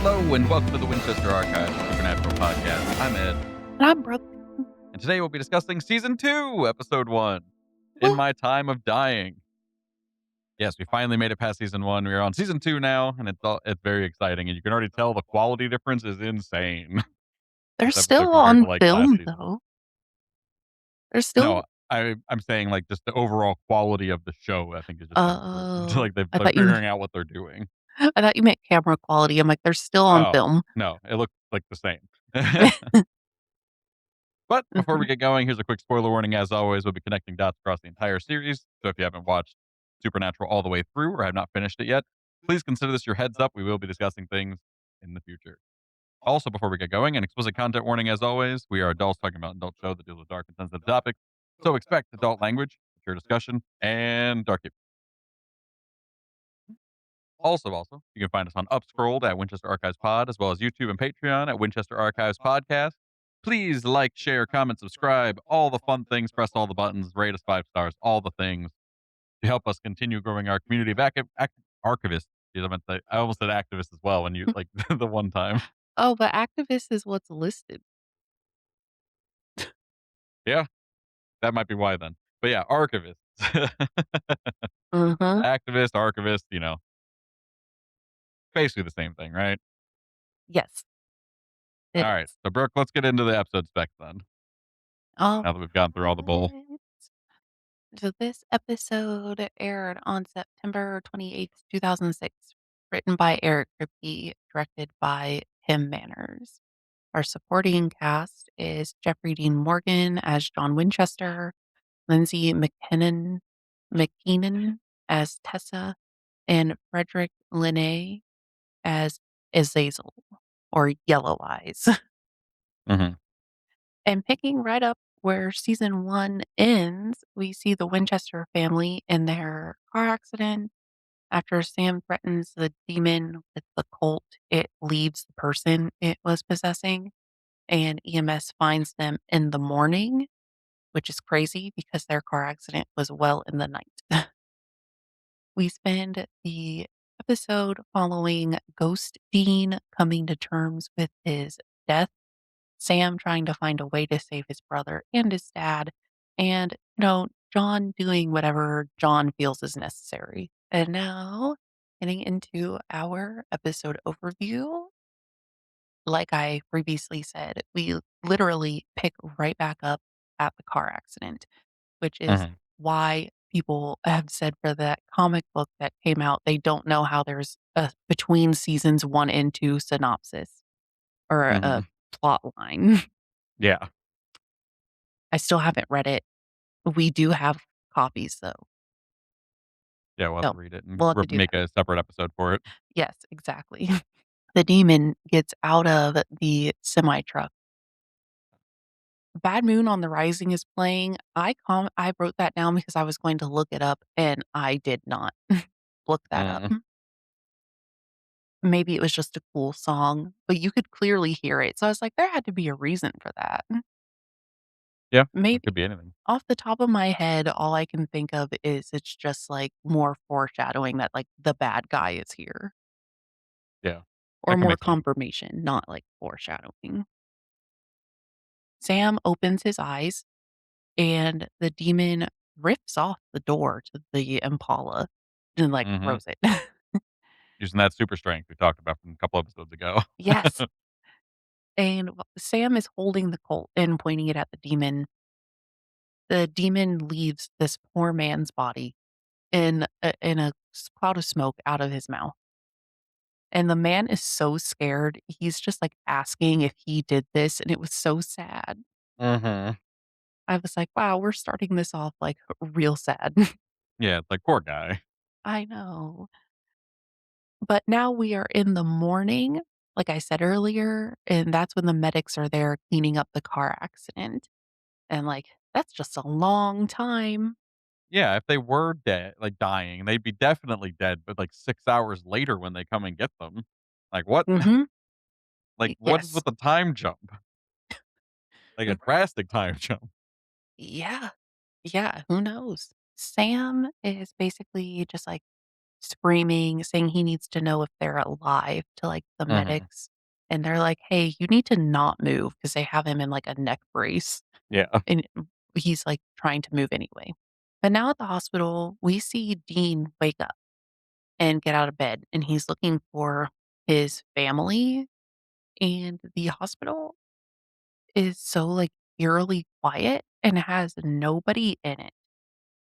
Hello and welcome to the Winchester Archives Supernatural Podcast. I'm Ed, And I'm broken. and today we'll be discussing Season 2, Episode 1, In Woo. My Time of Dying. Yes, we finally made it past Season 1. We're on Season 2 now, and it's very exciting, and you can already tell the quality difference is insane. They're This episode still compared to, on like, last film, season. though. They're No, still. I'm saying, like, just the overall quality of the show, I think, is just improved. Oh, Like, I they're thought you. figuring out what they're doing. I thought you meant camera quality. I'm like, they're still on Oh, film. no, it looks like the same. But before we Mhm. get going, here's a quick spoiler warning. As always, we'll be connecting dots across the entire series. So if you haven't watched Supernatural all the way through or have not finished it yet, please consider this your heads up. We will be discussing things in the future. Also, before we get going, an explicit content warning as always. We are adults talking about an adult show that deals with dark and sensitive topics. So expect adult language, mature discussion, and dark humor. Also, you can find us on Upscrolled at Winchester Archives Pod, as well as YouTube and Patreon at Winchester Archives Podcast. Please like, share, comment, subscribe, all the fun things, press all the buttons, rate us 5 stars, all the things to help us continue growing our community of archivists. I almost said activists as well when you like the one time. Oh, but activist is what's listed. Yeah, that might be why then. But yeah, archivists. Uh-huh. Activist, archivist, basically the same thing, right? Yes, All it right. is. So, Brooke, let's get into the episode specs then, All now that we've gone through all the bull. right. So this episode aired on September 28th, 2006. Written by Eric Kripke, directed by Tim Manners. Our supporting cast is Jeffrey Dean Morgan as John Winchester, Lindsay McKeenan as Tessa, and Frederick Linnae as Azazel, or Yellow Eyes. Mm-hmm. And picking right up where season 1 ends, we see the Winchester family in their car accident. After Sam threatens the demon with the cult, it leaves the person it was possessing, and EMS finds them in the morning, which is crazy because their car accident was well in the night. We spend the episode following Ghost Dean coming to terms with his death, Sam trying to find a way to save his brother and his dad, and, John doing whatever John feels is necessary. And now, getting into our episode overview. Like I previously said, we literally pick right back up at the car accident, which is Mm-hmm. why people have said for that comic book that came out, they don't know how there's a between seasons 1 and 2 synopsis or Mm-hmm. a plot line. Yeah. I still haven't read it. We do have copies though, Yeah, we'll have so to read it and we'll have to do make that. a separate episode for it. Yes, exactly. The demon gets out of the semi truck. Bad Moon on the Rising is playing. I wrote that down because I was going to look it up, and I did not look that up. Mm. Maybe it was just a cool song, but you could clearly hear it, so I was like, "There had to be a reason for that." Yeah, it Maybe could be anything. off the top of my head, all I can think of is it's just, like, more foreshadowing that, like, the bad guy is here, Yeah, or that can more make sense. confirmation, not, like, foreshadowing. Sam opens his eyes, and the demon rips off the door to the Impala and, like, Mm-hmm. throws it. Using that super strength we talked about from a couple episodes ago. Yes, and Sam is holding the Colt and pointing it at the demon. The demon leaves this poor man's body in a cloud of smoke out of his mouth, and the man is so scared, he's just, like, asking if he did this, and it was so sad. Mm-hmm. I was like, "Wow, we're starting this off, like, real sad." Yeah, it's like poor guy. I know. But now we are in the morning, like I said earlier, and that's when the medics are there cleaning up the car accident, and, like, that's just a long time. Yeah, if they were dead, like dying, they'd be definitely dead, but like 6 hours later when they come and get them. Like what? Mhm. Like what is Yes. with the time jump? Like a drastic time jump. Yeah. Yeah, who knows? Sam is basically just, like, screaming, saying he needs to know if they're alive to, like, the Mhm. medics, and they're like, "Hey, you need to not move," because they have him in, like, a neck brace, Yeah. and he's, like, trying to move anyway. But now at the hospital, we see Dean wake up and get out of bed, and he's looking for his family, and the hospital is so, like, eerily quiet and has nobody in it.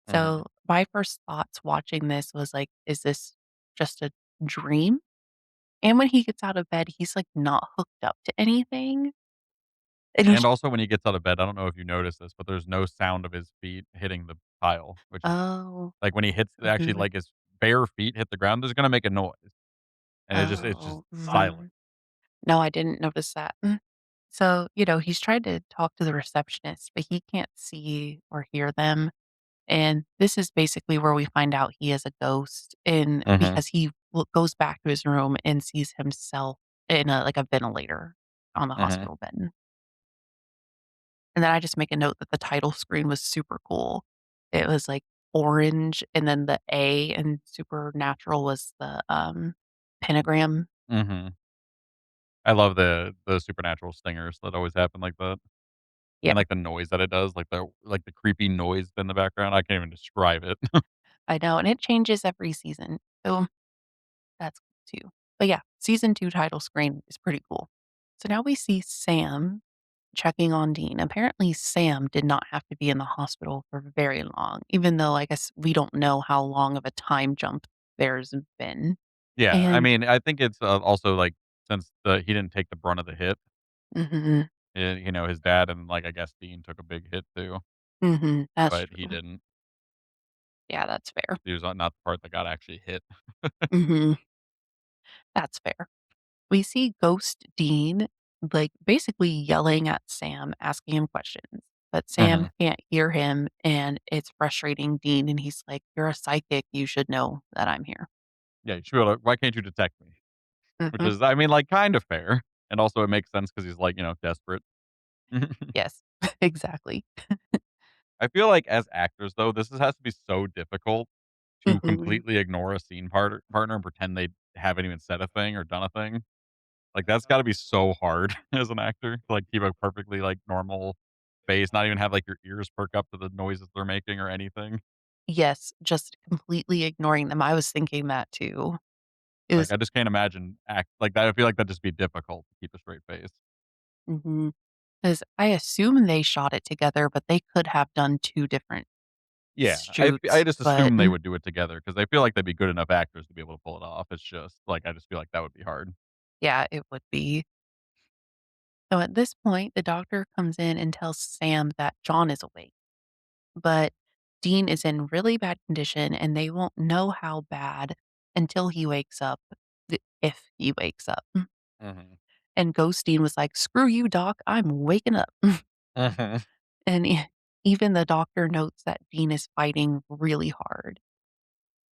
Mhm. So, my first thoughts watching this was like, "Is this just a dream?" And when he gets out of bed, he's, like, not hooked up to anything, and And he's also when he gets out of bed, I don't know if you noticed this, but there's no sound of his feet hitting the tile, which is Oh, like, when he hits actually, mhm. like, his bare feet hit the ground, there's gonna make a noise, and it's just Oh, silent. no, I didn't notice that. So, he's tried to talk to the receptionist, but he can't see or hear them. And this is basically where we find out he is a ghost and Mhm. because he goes back to his room and sees himself in a ventilator on the Mhm. hospital bed. And then I just make a note that the title screen was super cool. It was, like, orange, and then the A in supernatural was the, pentagram. Mhm. I love the supernatural stingers that always happen like that, Yeah, and, like, the noise that it does, like the creepy noise in the background, I can't even describe it. I know, and it changes every season, so that's cool too. But yeah, season 2 title screen is pretty cool. So now we see Sam checking on Dean. Apparently, Sam did not have to be in the hospital for very long, even though I guess we don't know how long of a time jump there's been. Yeah, I And mean, I think it's, also, like, since he didn't take the brunt of the hit, mhm, his dad and, like, I guess Dean took a big hit too, that's but he true. didn't. Yeah, that's fair. He was not the part that got actually hit. Mhm, that's fair. We see Ghost Dean, like, basically yelling at Sam, asking him questions, but Sam Mhm. can't hear him, and it's frustrating Dean, and he's like, "You're a psychic, you should know that I'm here." Yeah, you should be able to, "Why can't you detect me?" Which Mhm. is, I mean, like, kind of fair, and also it makes sense because he's, like, desperate. Yes, exactly. I feel like as actors, though, has to be so difficult to Mhm. completely ignore a scene partner and pretend they haven't even said a thing or done a thing. Like, that's gotta be so hard as an actor to, like, keep a perfectly, like, normal face, not even have, like, your ears perk up to the noises they're making or anything. Yes, just completely ignoring them. I was thinking that too. It Like, was I just can't imagine act like that. I feel like that'd just be difficult to keep a straight face. mhm, 'cause I assume they shot it together, but they could have done 2 different Yeah, I shoots, just but assume they would do it together because I feel like they'd be good enough actors to be able to pull it off. It's just, like, I just feel like that would be hard. yeah, it would be. So at this point, the doctor comes in and tells Sam that John is awake, but Dean is in really bad condition and they won't know how bad until he wakes up, if he wakes up. Mhm. And Ghost Dean was like, "Screw you, doc, I'm waking up." Mhm. And even the doctor notes that Dean is fighting really hard.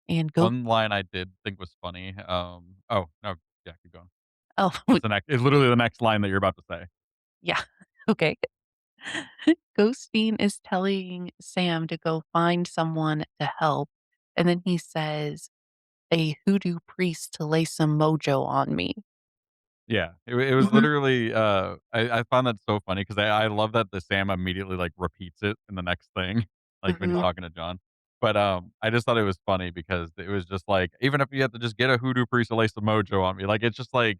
And Ghost, One line I did think was funny, oh, no, yeah, keep going. oh, It's literally the next line that you're about to say. yeah, okay. Ghost Dean is telling Sam to go find someone to help. And then he says, "A hoodoo priest to lay some mojo on me." Yeah, it was Mhm, literally, I found that so funny because I love that the Sam immediately, like, repeats it in the next thing, like, when he's mhm. talking to John. But, I just thought it was funny because it was just like, even if you have to just get a hoodoo priest to lay some mojo on me, like, it's just like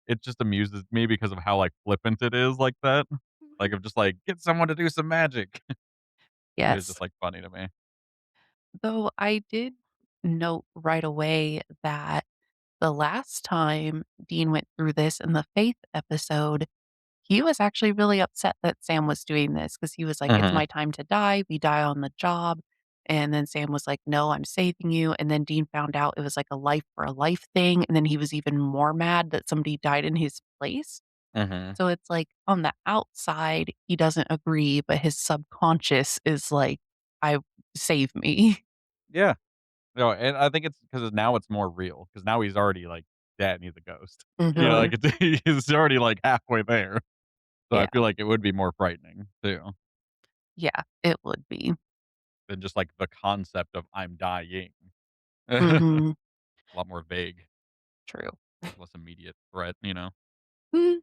it just amuses me because of how, like, flippant it is like that. Like, of just like, "Get someone to do some magic." It was Yes. just, like, funny to me. Though I did note right away that the last time Dean went through this in the Faith episode, he was actually really upset that Sam was doing this because he was like, "It's Mhm, my time to die. We die on the job." And then Sam was like, "No, I'm saving you." And then Dean found out it was like a life for a life thing. And then he was even more mad that somebody died in his place. mhm. So it's like on the outside, he doesn't agree, but his subconscious is like, "I save me." Yeah. No, and I think it's because now it's more real because now he's already, like, dead and he's a ghost. Mhm. Like, it's he's already, like, halfway there. So I Yeah. feel like it would be more frightening too Yeah, it would be. than just, like, the concept of "I'm dying." Mhm. A lot more vague, True. less immediate threat, you know? Mm.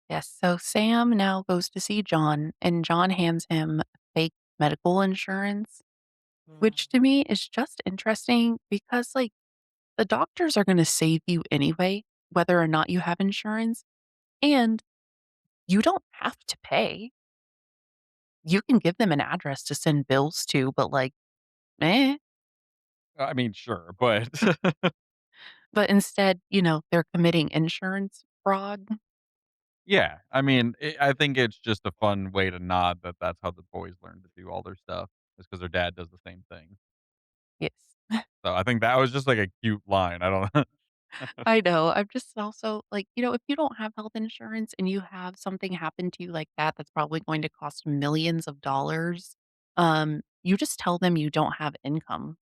Yes, so Sam now goes to see John, and John hands him fake medical insurance, which to me is just interesting because, like, the doctors are gonna save you anyway, whether or not you have insurance, and you don't have to pay. You can give them an address to send bills to, but, like, eh. I mean, sure, but But instead, they're committing insurance fraud. yeah, I mean, I think it's just a fun way to nod that that's how the boys learn to do all their stuff, is because their dad does the same thing. Yes. So I think that was just like a cute line. I don't I know. I'm just also like, if you don't have health insurance and you have something happen to you like that, that's probably going to cost millions of dollars. You just tell them you don't have income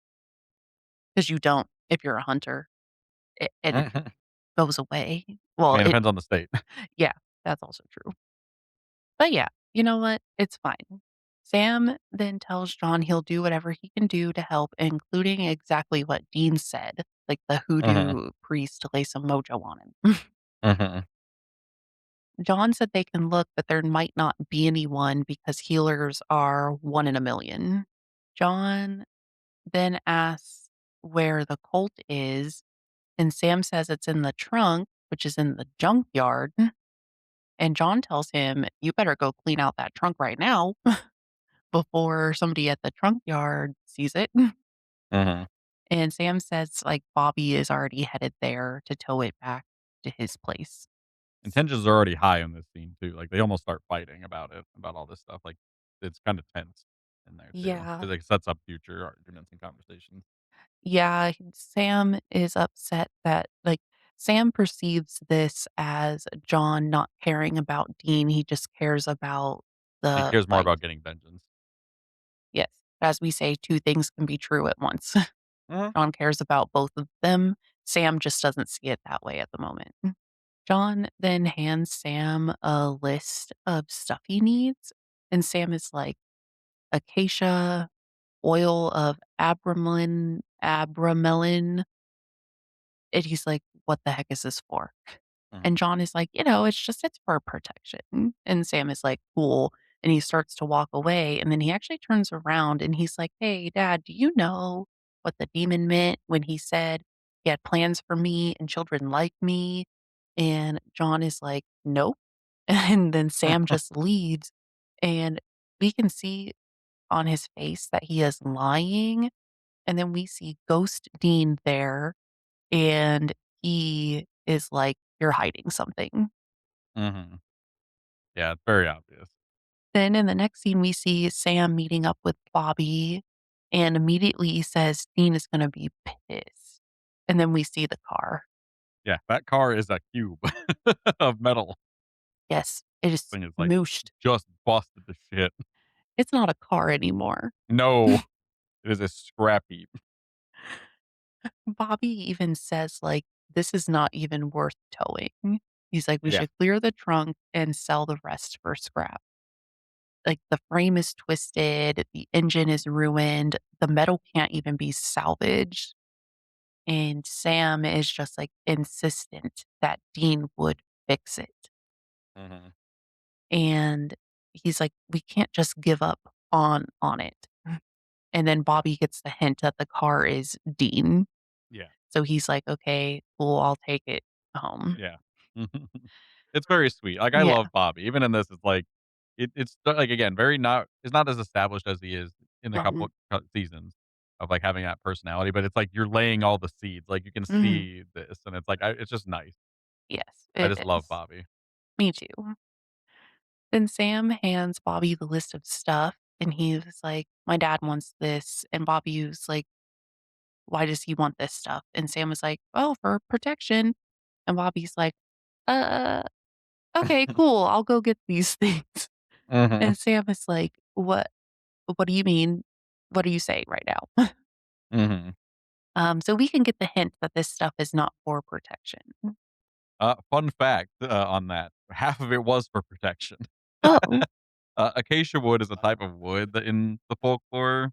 because you don't if you're a hunter. It I goes away. Well, mean, it depends on the state. yeah, that's also true. But yeah, you know what? It's fine. Sam then tells John he'll do whatever he can do to help, including exactly what Dean said, like the Mhm, hoodoo priest to lay some mojo on him. mhm, John said they can look, but there might not be anyone because healers are one in a million. John then asks where the colt is, and Sam says it's in the trunk, which is in the junkyard. And John tells him, "You better go clean out that trunk right now before somebody at the trunk yard sees it." mhm. And Sam says, like, Bobby is already headed there to tow it back to his place. And tensions are already high in this scene too, like, they almost start fighting about it, about all this stuff, like, it's kinda tense in there too, Yeah. because it sets up future arguments and conversations. Yeah, Sam is upset that, like, Sam perceives this as John not caring about Dean. He just cares about He the cares more fight. about getting vengeance. Yes. As we say, two things can be true at once. Mhm, John cares about both of them. Sam just doesn't see it that way at the moment. John then hands Sam a list of stuff he needs, and Sam is like, acacia, oil of abramelin, and he's like, "What the heck is this for?" And mhm. John is like, it's for protection." And Sam is like, "Cool." And he starts to walk away. And then he actually turns around and he's like, "Hey, Dad, do you know what the demon meant when he said he had plans for me and children like me?" And John is like, "Nope." And then Sam just leaves. And we can see on his face that he is lying. And then we see Ghost Dean there and he is like, "You're hiding something." Mhm. Yeah, it's very obvious. Then in the next scene, we see Sam meeting up with Bobby, and immediately he says Dean is gonna be pissed. And then we see the car. Yeah, that car is a cube of metal. Yes, it is Thing is, like, mooshed. just busted to shit. It's not a car anymore. No, it is a scrap heap. Bobby even says, like, "This is not even worth towing." He's like, "We Yeah. should clear the trunk and sell the rest for scrap." Like, the frame is twisted, the engine is ruined, the metal can't even be salvaged, and Sam is just, like, insistent that Dean would fix it, Mhm. and he's like, "We can't just give up on it." And then Bobby gets the hint that the car is Dean, Yeah. so he's like, "Okay, cool, I'll take it home." Yeah. It's very sweet. Like, I Yeah. love Bobby. Even in this, it's like it's like, again, very not it's not as established as he is in the couple Mhm. seasons of, like, having that personality, but it's like you're laying all the seeds. Like, you can Mhm. see this, and it's like, it's just nice. Yes, I it just love is. Bobby. Me too. Then Sam hands Bobby the list of stuff, and he was like, "My dad wants this." And Bobby was like, "Why does he want this stuff?" And Sam was like, "Oh, for protection." And Bobby's like, "Uh, okay, cool. I'll go get these things." Mhm. And Sam is like, What do you mean? What are you saying right now?" Mhm. So we can get the hint that this stuff is not for protection. Fun fact, on that, half of it was for protection. Oh, Acacia wood is a type of wood that in the folklore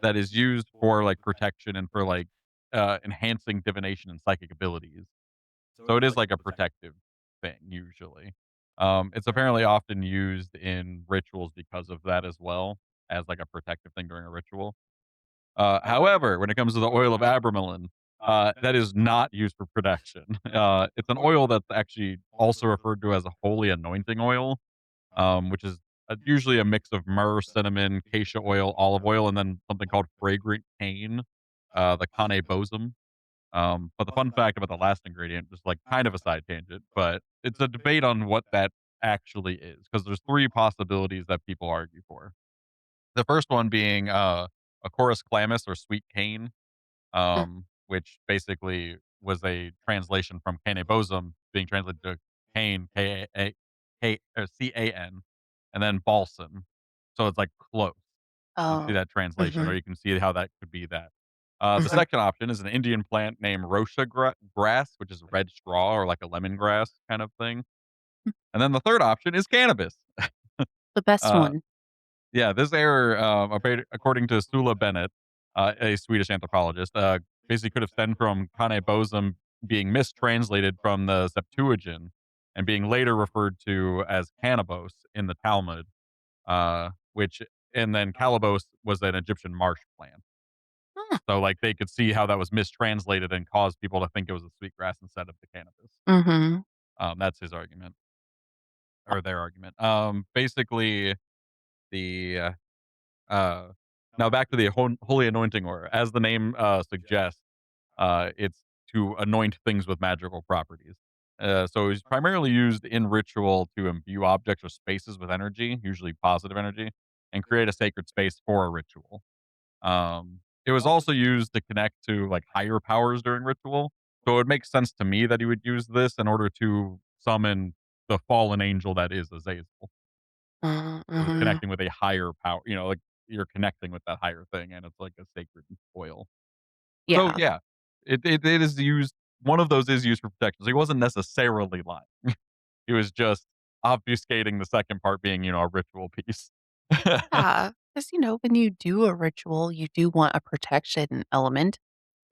that is used for, like, protection and for, like, enhancing divination and psychic abilities. So it is like a protective thing usually. It's apparently often used in rituals because of that as well as like a protective thing during a ritual. However, when it comes to the oil of Abramelin, that is not used for protection. It's an oil that's actually also referred to as a holy anointing oil, which is usually a mix of myrrh, cinnamon, acacia oil, olive oil, and then something called fragrant cane, the cane bosum. But the fun fact about the last ingredient, just like kind of a side tangent, but it's a debate on what that actually is because there's three possibilities that people argue for. The first one being a chorus calamus or sweet cane, Mm. which basically was a translation from Canebosum being translated to cane, or Can, and then balsam. So it's like close. You can see Oh. that translation, or Mhm, you can see how that could be that. The mhm. second option is an Indian plant named Rosha grass, which is red straw or like a lemongrass kind of thing. And then the third option is cannabis. The best Uh, one. Yeah, this error, according to Sula Bennett, a Swedish anthropologist, basically could have stemmed from Kane Bosum being mistranslated from the Septuagint and being later referred to as cannabis in the Talmud, which and then calabos was an Egyptian marsh plant. Huh. So, like, they could see how that was mistranslated and caused people to think it was a sweetgrass instead of the cannabis. Mhm. That's his argument or their argument. Basically, the Uh, now back to the holy anointing oil. As the name suggests, it's to anoint things with magical properties. So it's primarily used in ritual to imbue objects or spaces with energy, usually positive energy, and create a sacred space for a ritual. It was also used to connect to like higher powers during ritual. So it makes sense to me that he would use this in order to summon the fallen angel that is Azazel. So you're Mhm. connecting with a higher power, like you're connecting with that higher thing and it's like a sacred oil. So Yeah. yeah, it is used one of those is used for protection. So he wasn't necessarily lying. He was just obfuscating the second part being, a ritual piece. Yeah, 'cause, when you do a ritual, you do want a protection element.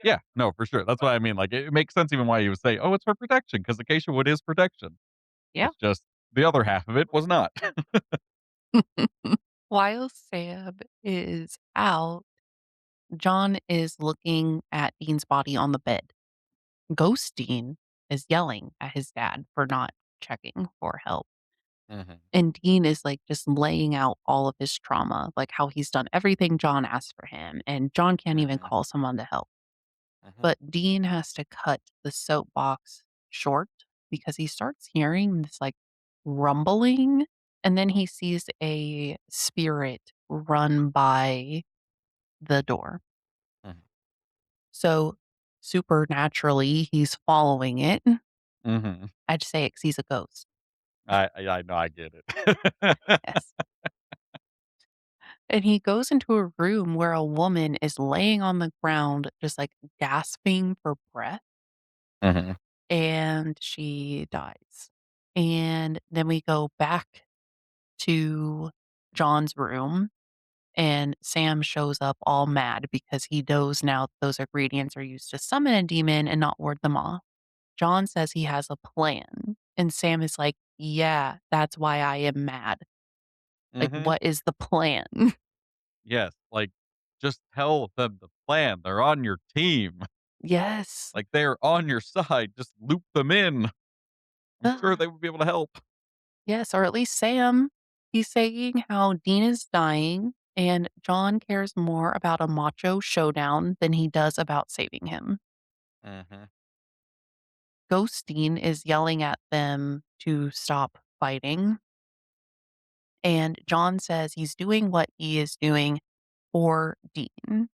Yeah, no, for sure. That's what I mean. Like it makes sense even why he would say, "Oh, it's for protection," because acacia wood is protection. Yeah. It's just the other half of it was not. While Sam is out, John is looking at Dean's body on the bed. Ghost Dean is yelling at his dad for not checking for help. Mhm, And Dean is like just laying out all of his trauma, like how he's done everything John asked for him, and John can't even mhm, call someone to help. mhm, But Dean has to cut the soapbox short because he starts hearing this like rumbling, and then he sees a spirit run by the door. mhm, So supernaturally, he's following it. mhm. I'd say it 'cause he's a ghost. I know, I get it. Yes. And he goes into a room where a woman is laying on the ground, just like gasping for breath, Mhm, and she dies. And then we go back to John's room, and Sam shows up all mad because he knows now those ingredients are used to summon a demon and not ward them off. John says he has a plan, and Sam is like, "Yeah, that's why I am mad. Like, mhm. what is the plan?" Yes, like, just tell them the plan, they're on your team, Yes. like, they're on your side, just loop them in. I'm sure they would be able to help. Yes, or at least Sam. He's saying how Dean is dying, and John cares more about a macho showdown than he does about saving him. Mhm, Ghost Dean is yelling at them to stop fighting, and John says he's doing what he is doing for Dean.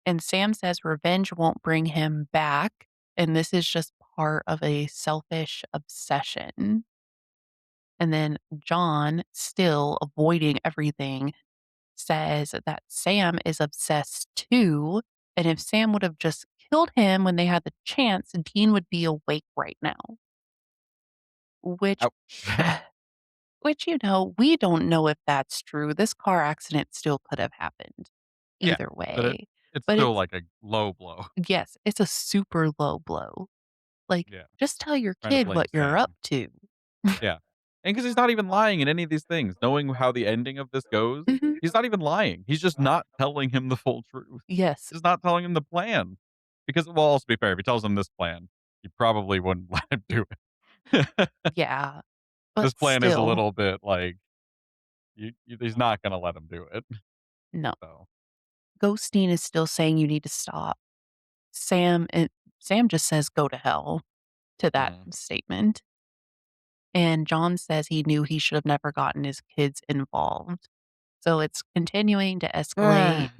And Sam says revenge won't bring him back, and this is just part of a selfish obsession. And then John, still avoiding everything, says that Sam is obsessed too. And if Sam would have just killed him when they had the chance, Dean would be awake right now. Which, ouch. we don't know if that's true. This car accident still could have happened Yeah, either but it way. It's but still it's like a low blow. yes, it's a super low blow. Like, Yeah, just tell your trying to kid blame what you're up Sam. to. Yeah, and because he's not even lying in any of these things, knowing how the ending of this goes, Mhm. he's not even lying. He's just not telling him the full truth. Yes. Just not telling him the plan. Because, well, also be fair, if he tells him this plan, he probably wouldn't let him do it. Yeah, but This plan is a still, little bit like he's not gonna let him do it. no. So, Ghosteen is still saying you need to stop. Sam and Sam just says, "Go to hell," to that mhm. statement, and John says he knew he should have never gotten his kids involved. So it's continuing to escalate,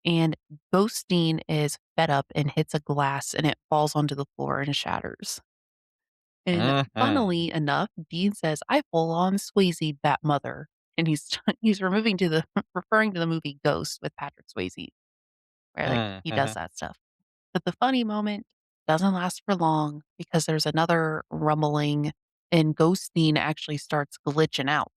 and Ghosteen is fed up and hits a glass, and it falls onto the floor and shatters. And Mhm. funnily enough, Dean says, "I full on Swayzed that mother," and he's he's removing to the referring to the movie Ghost with Patrick Swayze, where, like, he does Mhm. that stuff. But the funny moment doesn't last for long because there's another rumbling and Ghosteen actually starts glitching out.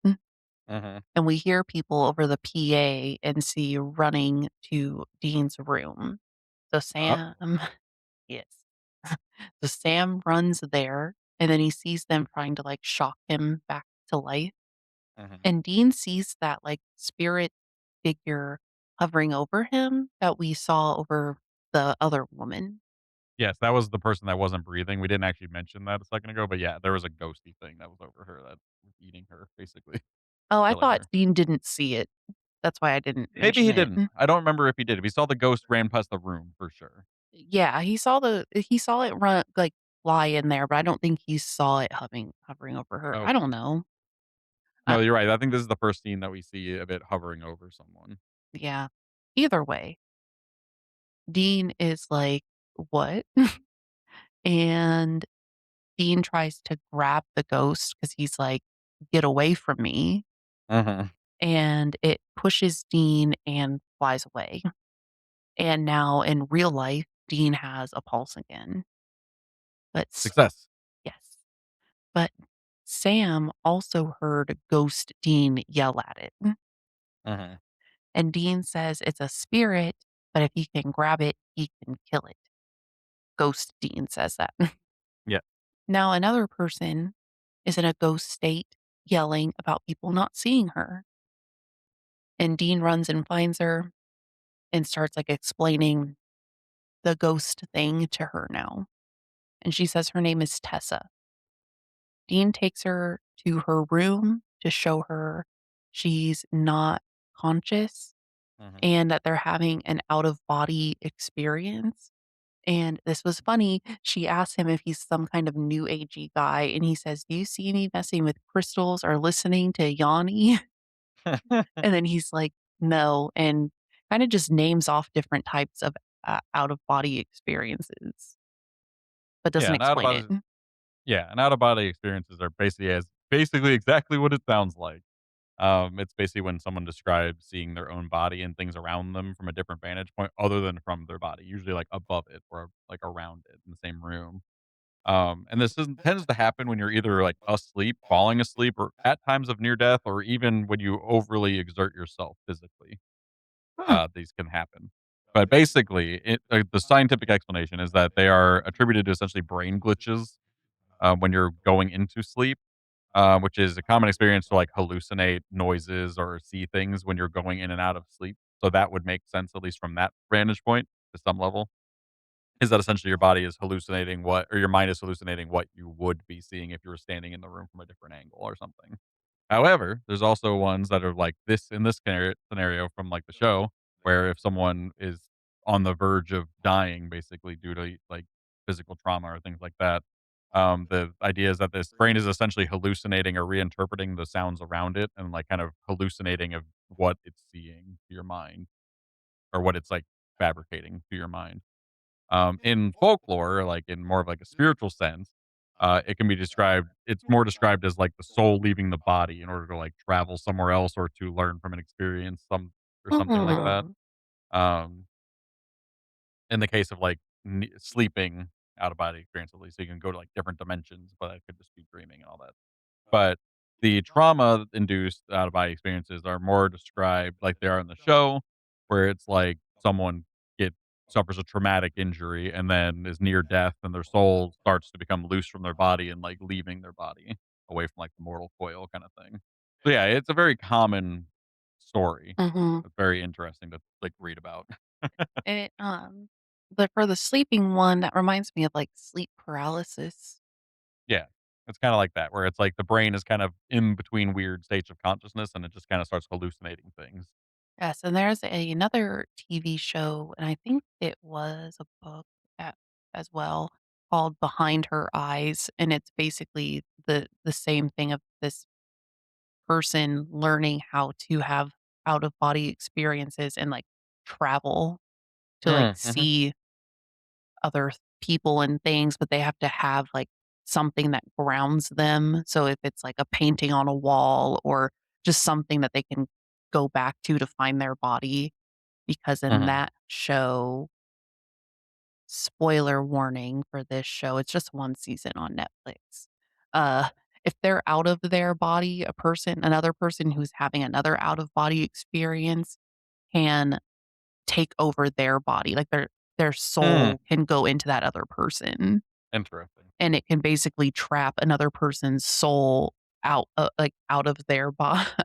Mhm. And we hear people over the PA and see running to Dean's room. So Sam, Uh-oh. yes. So Sam runs there and then he sees them trying to like shock him back to life. Mhm. And Dean sees that like spirit figure hovering over him that we saw over the other woman. Yes, that was the person that wasn't breathing. We didn't actually mention that a second ago, but yeah, there was a ghosty thing that was over her that was eating her, basically, Oh, I killing thought her. Dean didn't see it. That's why I didn't Maybe mention he it. didn't. I don't remember if he did. If he saw the ghost ran past the room for sure. Yeah, he saw it run like, fly in there, but I don't think he saw it hovering over her. I don't Okay. know. No, Uh, you're right. I think this is the first scene that we see of it hovering over someone. yeah. Either way, Dean is like, "What?" And Dean tries to grab the ghost because he's like, "Get away from me," Mhm. and it pushes Dean and flies away. And now in real life, Dean has a pulse again. But Success. yes. But Sam also heard Ghost Dean yell at it, Mhm. and Dean says it's a spirit, but if he can grab it, he can kill it. Ghost Dean says that. Yeah. Now, another person is in a ghost state yelling about people not seeing her, and Dean runs and finds her and starts like explaining the ghost thing to her now. And she says her name is Tessa. Dean takes her to her room to show her she's not conscious Mhm. and that they're having an out of body experience. And this was funny. She asked him if he's some kind of new agey guy, and he says, "Do you see me messing with crystals or listening to Yanni?" And then he's like, "No," and kind of just names off different types of out of body experiences, but doesn't Yeah, and out of explain it. body yeah, and out of body experiences are basically exactly what it sounds like. It's basically when someone describes seeing their own body and things around them from a different vantage point other than from their body, usually like above it or like around it in the same room. And this tends to happen when you're either like asleep, falling asleep, or at times of near death, or even when you overly exert yourself physically. Huh. These can happen. But basically, the scientific explanation is that they are attributed to essentially brain glitches when you're going into sleep, which is a common experience to like hallucinate noises or see things when you're going in and out of sleep. So that would make sense, at least from that vantage point to some level. Is that essentially your body is hallucinating what or your mind is hallucinating what you would be seeing if you were standing in the room from a different angle or something. However, there's also ones that are like this in this scenario from like the show, where if someone is on the verge of dying basically due to like physical trauma or things like that, the idea is that this brain is essentially hallucinating or reinterpreting the sounds around it and like kind of hallucinating of what it's seeing to your mind or what it's like fabricating to your mind. In folklore, like in more of like a spiritual sense, it can be described. It's more described as like the soul leaving the body in order to like travel somewhere else or to learn from an experience, or something like that. Mhm. Um, in the case of like sleeping out of body experience, at least, so you can go to like different dimensions, but that could just be dreaming and all that. But the trauma induced out of body experiences are more described like they are in the show, where it's like someone suffers a traumatic injury and then is near death, and their soul starts to become loose from their body and, like, leaving their body away from, like, the mortal coil kinda thing. So, yeah, it's a very common story. Mhm. It's very interesting to, like, read about. It, but for the sleeping one, that reminds me of, like, sleep paralysis. Yeah. It's kinda like that, where it's like the brain is kind of in between weird states of consciousness, and it just kinda starts hallucinating things. Yes, and there's another TV show, and I think it was a book a as well, called Behind Her Eyes, and it's basically the same thing of this person learning how to have out of body experiences and, like, travel to, like, Mhm. see other people and things, but they have to have, like, something that grounds them. So if it's, like, a painting on a wall or just something that they can go back to find their body, because in Mhm. that show, spoiler warning for this show, it's just 1 season on Netflix. Uh, if they're out of their body, another person who's having another out of body experience can take over their body, like, their Hmm. soul can go into that other person, Interesting. and it can basically trap another person's soul out of their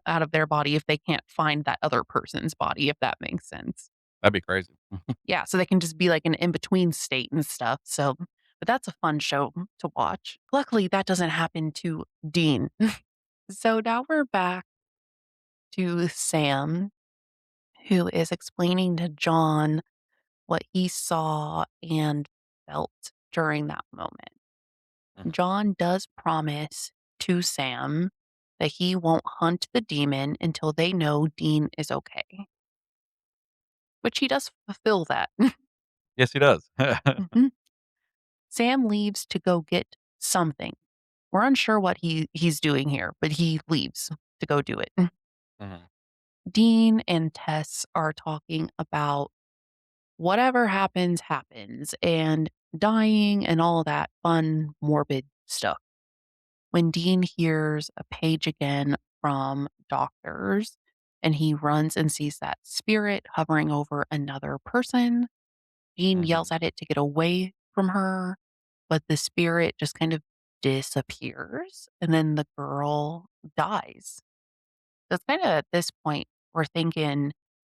out of their body if they can't find that other person's body, if that makes sense. That'd be crazy. Yeah, so they can just be, like, an in-between state and stuff, so but that's a fun show to watch. Luckily, that doesn't happen to Dean. So now we're back to Sam, who is explaining to John what he saw and felt during that moment. Mhm. John does promise to Sam that he won't hunt the demon until they know Dean is okay, which he does fulfill that. Yes, he does. Mhm. Sam leaves to go get something. We're unsure what he's doing here, but he leaves to go do it. Mhm. Dean and Tess are talking about whatever happens, happens, and dying and all that fun, morbid stuff. When Dean hears a page again from doctors and he runs and sees that spirit hovering over another person, Dean yells Mhm. at it to get away from her, but the spirit just kind of disappears and then the girl dies. So it's kind of at this point we're thinking,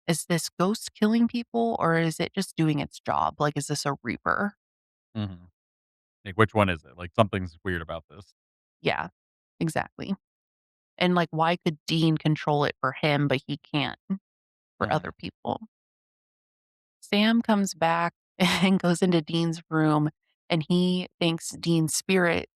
is this ghost killing people or is it just doing its job? Like, is this a reaper? Mhm. Like, which one is it? Like, something's weird about this. Yeah, exactly. And like, why could Dean control it for him, but he can't for other Mhm. people? Sam comes back and goes into Dean's room and he thinks Dean's spirit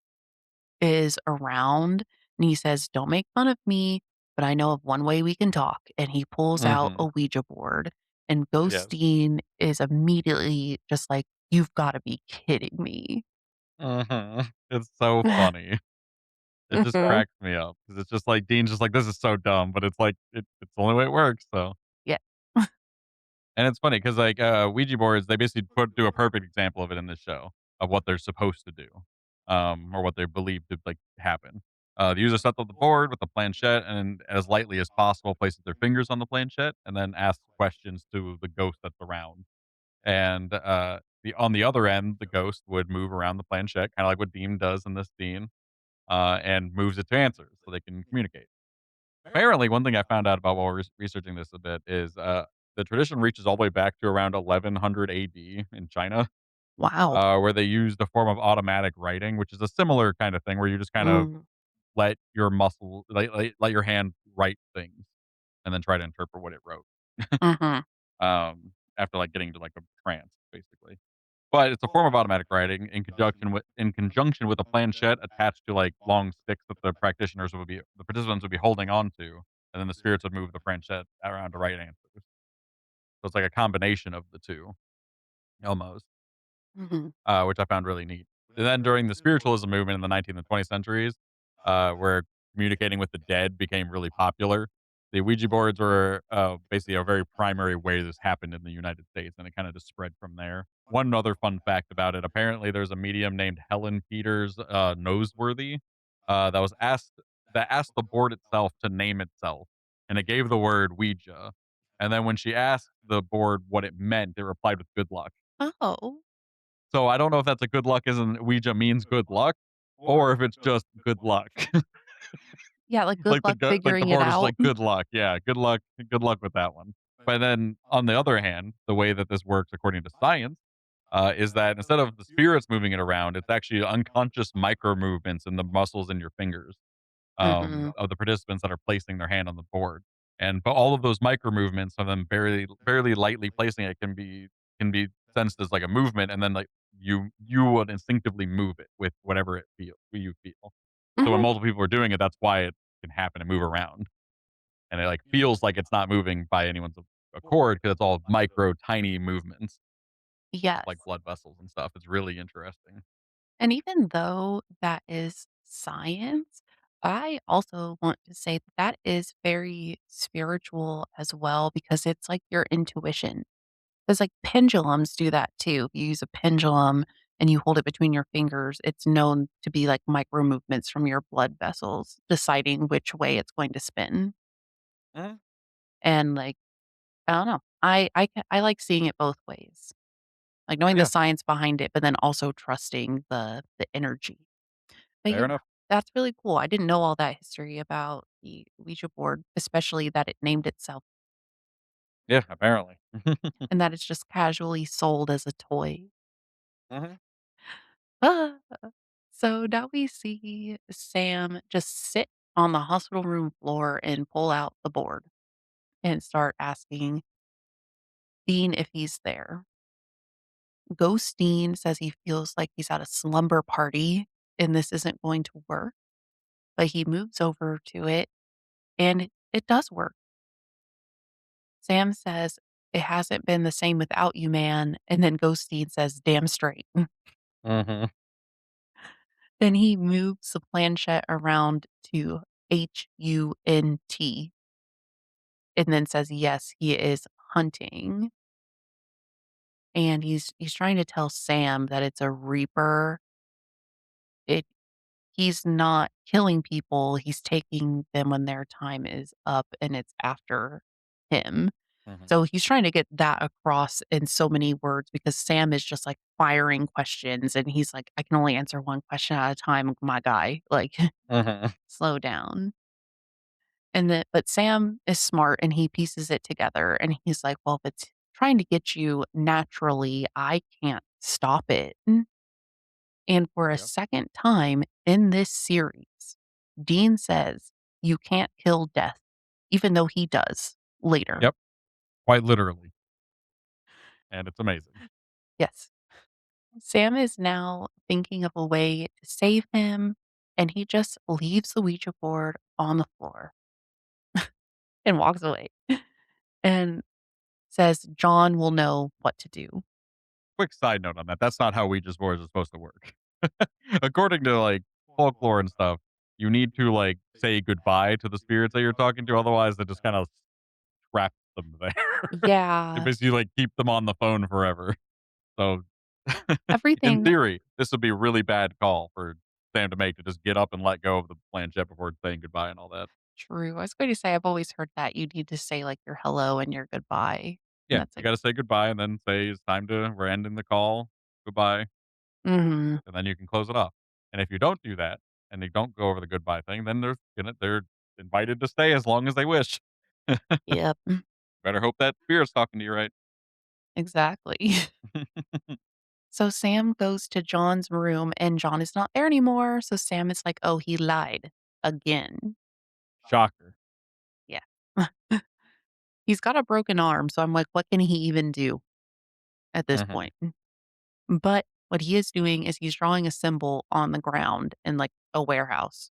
is around, and he says, "Don't make fun of me, but I know of one way we can talk." And he pulls out a Mhm. Ouija board, and Ghost Yes. Dean is immediately just like, "You've gotta be kidding me." Mhm. It's so funny. It just Mhm. cracks me up because it's just like Dean's just like, "This is so dumb," but it's like, it's the only way it works, so. Yeah. And it's funny because like, Ouija boards, they basically do a perfect example of it in this show, of what they're supposed to do, or what they believe to, like, happen. The user sets up the board with the planchette and as lightly as possible places their fingers on the planchette and then asks questions to the ghost that's around. And, on the other end, the ghost would move around the planchette, kinda like what Dean does in this scene, and moves it to answers so they can communicate. Apparently, one thing I found out about while researching this a bit is, the tradition reaches all the way back to around 1100 AD in China, Wow. where they used a form of automatic writing, which is a similar kind of thing where you just kind of Mm. let your hand write things and then try to interpret what it wrote, Mhm. after, like, getting to, like, a trance, basically. But it's a form of automatic writing in conjunction with a planchette attached to, like, long sticks that the participants would be holding on to, and then the spirits would move the planchette around to write answers. So it's like a combination of the 2, almost, Mhm. which I found really neat. And then during the spiritualism movement in the 19th and 20th centuries, where communicating with the dead became really popular, the Ouija boards were, basically a very primary way this happened in the United States, and it kinda just spread from there. One other fun fact about it, apparently there's a medium named Helen Peters, Noseworthy, that was asked the board itself to name itself, and it gave the word Ouija. And then when she asked the board what it meant, it replied with "good luck." Oh. So I don't know if that's a good luck as in Ouija means good luck, or if it's just good luck. Yeah, like, good luck Like the figuring it board is out. like good luck. Yeah, good luck with that one. But then on the other hand, the way that this works according to science is that instead of the spirits moving it around, it's actually unconscious micro movements in the muscles in your fingers Mhm. of the participants that are placing their hand on the board. And but all of those micro movements of them barely lightly placing it can be sensed as like a movement, and then like you would instinctively move it with whatever you feel. So when Mhm. multiple people are doing it, that's why it can happen and move around, and it like feels like it's not moving by anyone's accord because it's all micro tiny movements like Yes. blood vessels and stuff. It's really interesting. And even though that is science, I also want to say that that is very spiritual as well because it's like your intuition. Because like pendulums do that too. If you use a pendulum and you hold it between your fingers, it's known to be like micro movements from your blood vessels deciding which way it's going to spin. Mhm. And like, I don't know. I like seeing it both ways. Like knowing the Yeah, science behind it, but then also trusting the energy. But fair yeah, enough. that's really cool. I didn't know all that history about the Ouija board, especially that it named itself Yeah, apparently. and that it's just casually sold as a toy. Mhm. Ah. So now we see Sam just sit on the hospital room floor and pull out the board and start asking Dean if he's there. Ghost Dean says he feels like he's at a slumber party and this isn't going to work, but he moves over to it and it does work. Sam says, "It hasn't been the same without you, man." And then Ghosteen says, "Damn straight." Mhm. Then he moves the planchette around to HUNT and then says, "Yes, he is hunting." And he's trying to tell Sam that it's a reaper. It He's not killing people, he's taking them when their time is up and it's after him. Mhm. So he's trying to get that across in so many words because Sam is just like firing questions and he's like, I can only answer one question at a time, my guy. Like, Mhm. slow down. And then, but Sam is smart and he pieces it together and he's like, well, if it's trying to get you naturally, I can't stop it. And for a Yeah. second time in this series, Dean says, you can't kill death, even though he does later. Yep. Quite literally, and it's amazing. Yes. Sam is now thinking of a way to save him, and he just leaves the Ouija board on the floor and walks away and says John will know what to do. Quick side note on that, that's not how Ouija boards are supposed to work. According to, like, folklore and stuff, you need to, like, say goodbye to the spirits that you're talking to, otherwise they just kinda trap them there. They Yeah, basically, like, keep them on the phone forever. So, in everything theory, this would be a really bad call for Sam to make, to just get up and let go of the planchette before saying goodbye and all that. true. I was going to say I've always heard that you need to say like your hello and your goodbye. And Yeah, that's you like, gotta say goodbye and then say, "It's time to we're ending the call. Goodbye." mhm, And then you can close it off. And if you don't do that, and they don't go over the goodbye thing, then they're invited to stay as long as they wish. yep, Better hope that spirit's talking to you right. exactly. So Sam goes to John's room and John is not there anymore. So Sam is like, oh, he lied again. Shocker. Yeah. He's got a broken arm. So I'm like, what can he even do at this Mhm. point? But what he is doing is he's drawing a symbol on the ground in like a warehouse.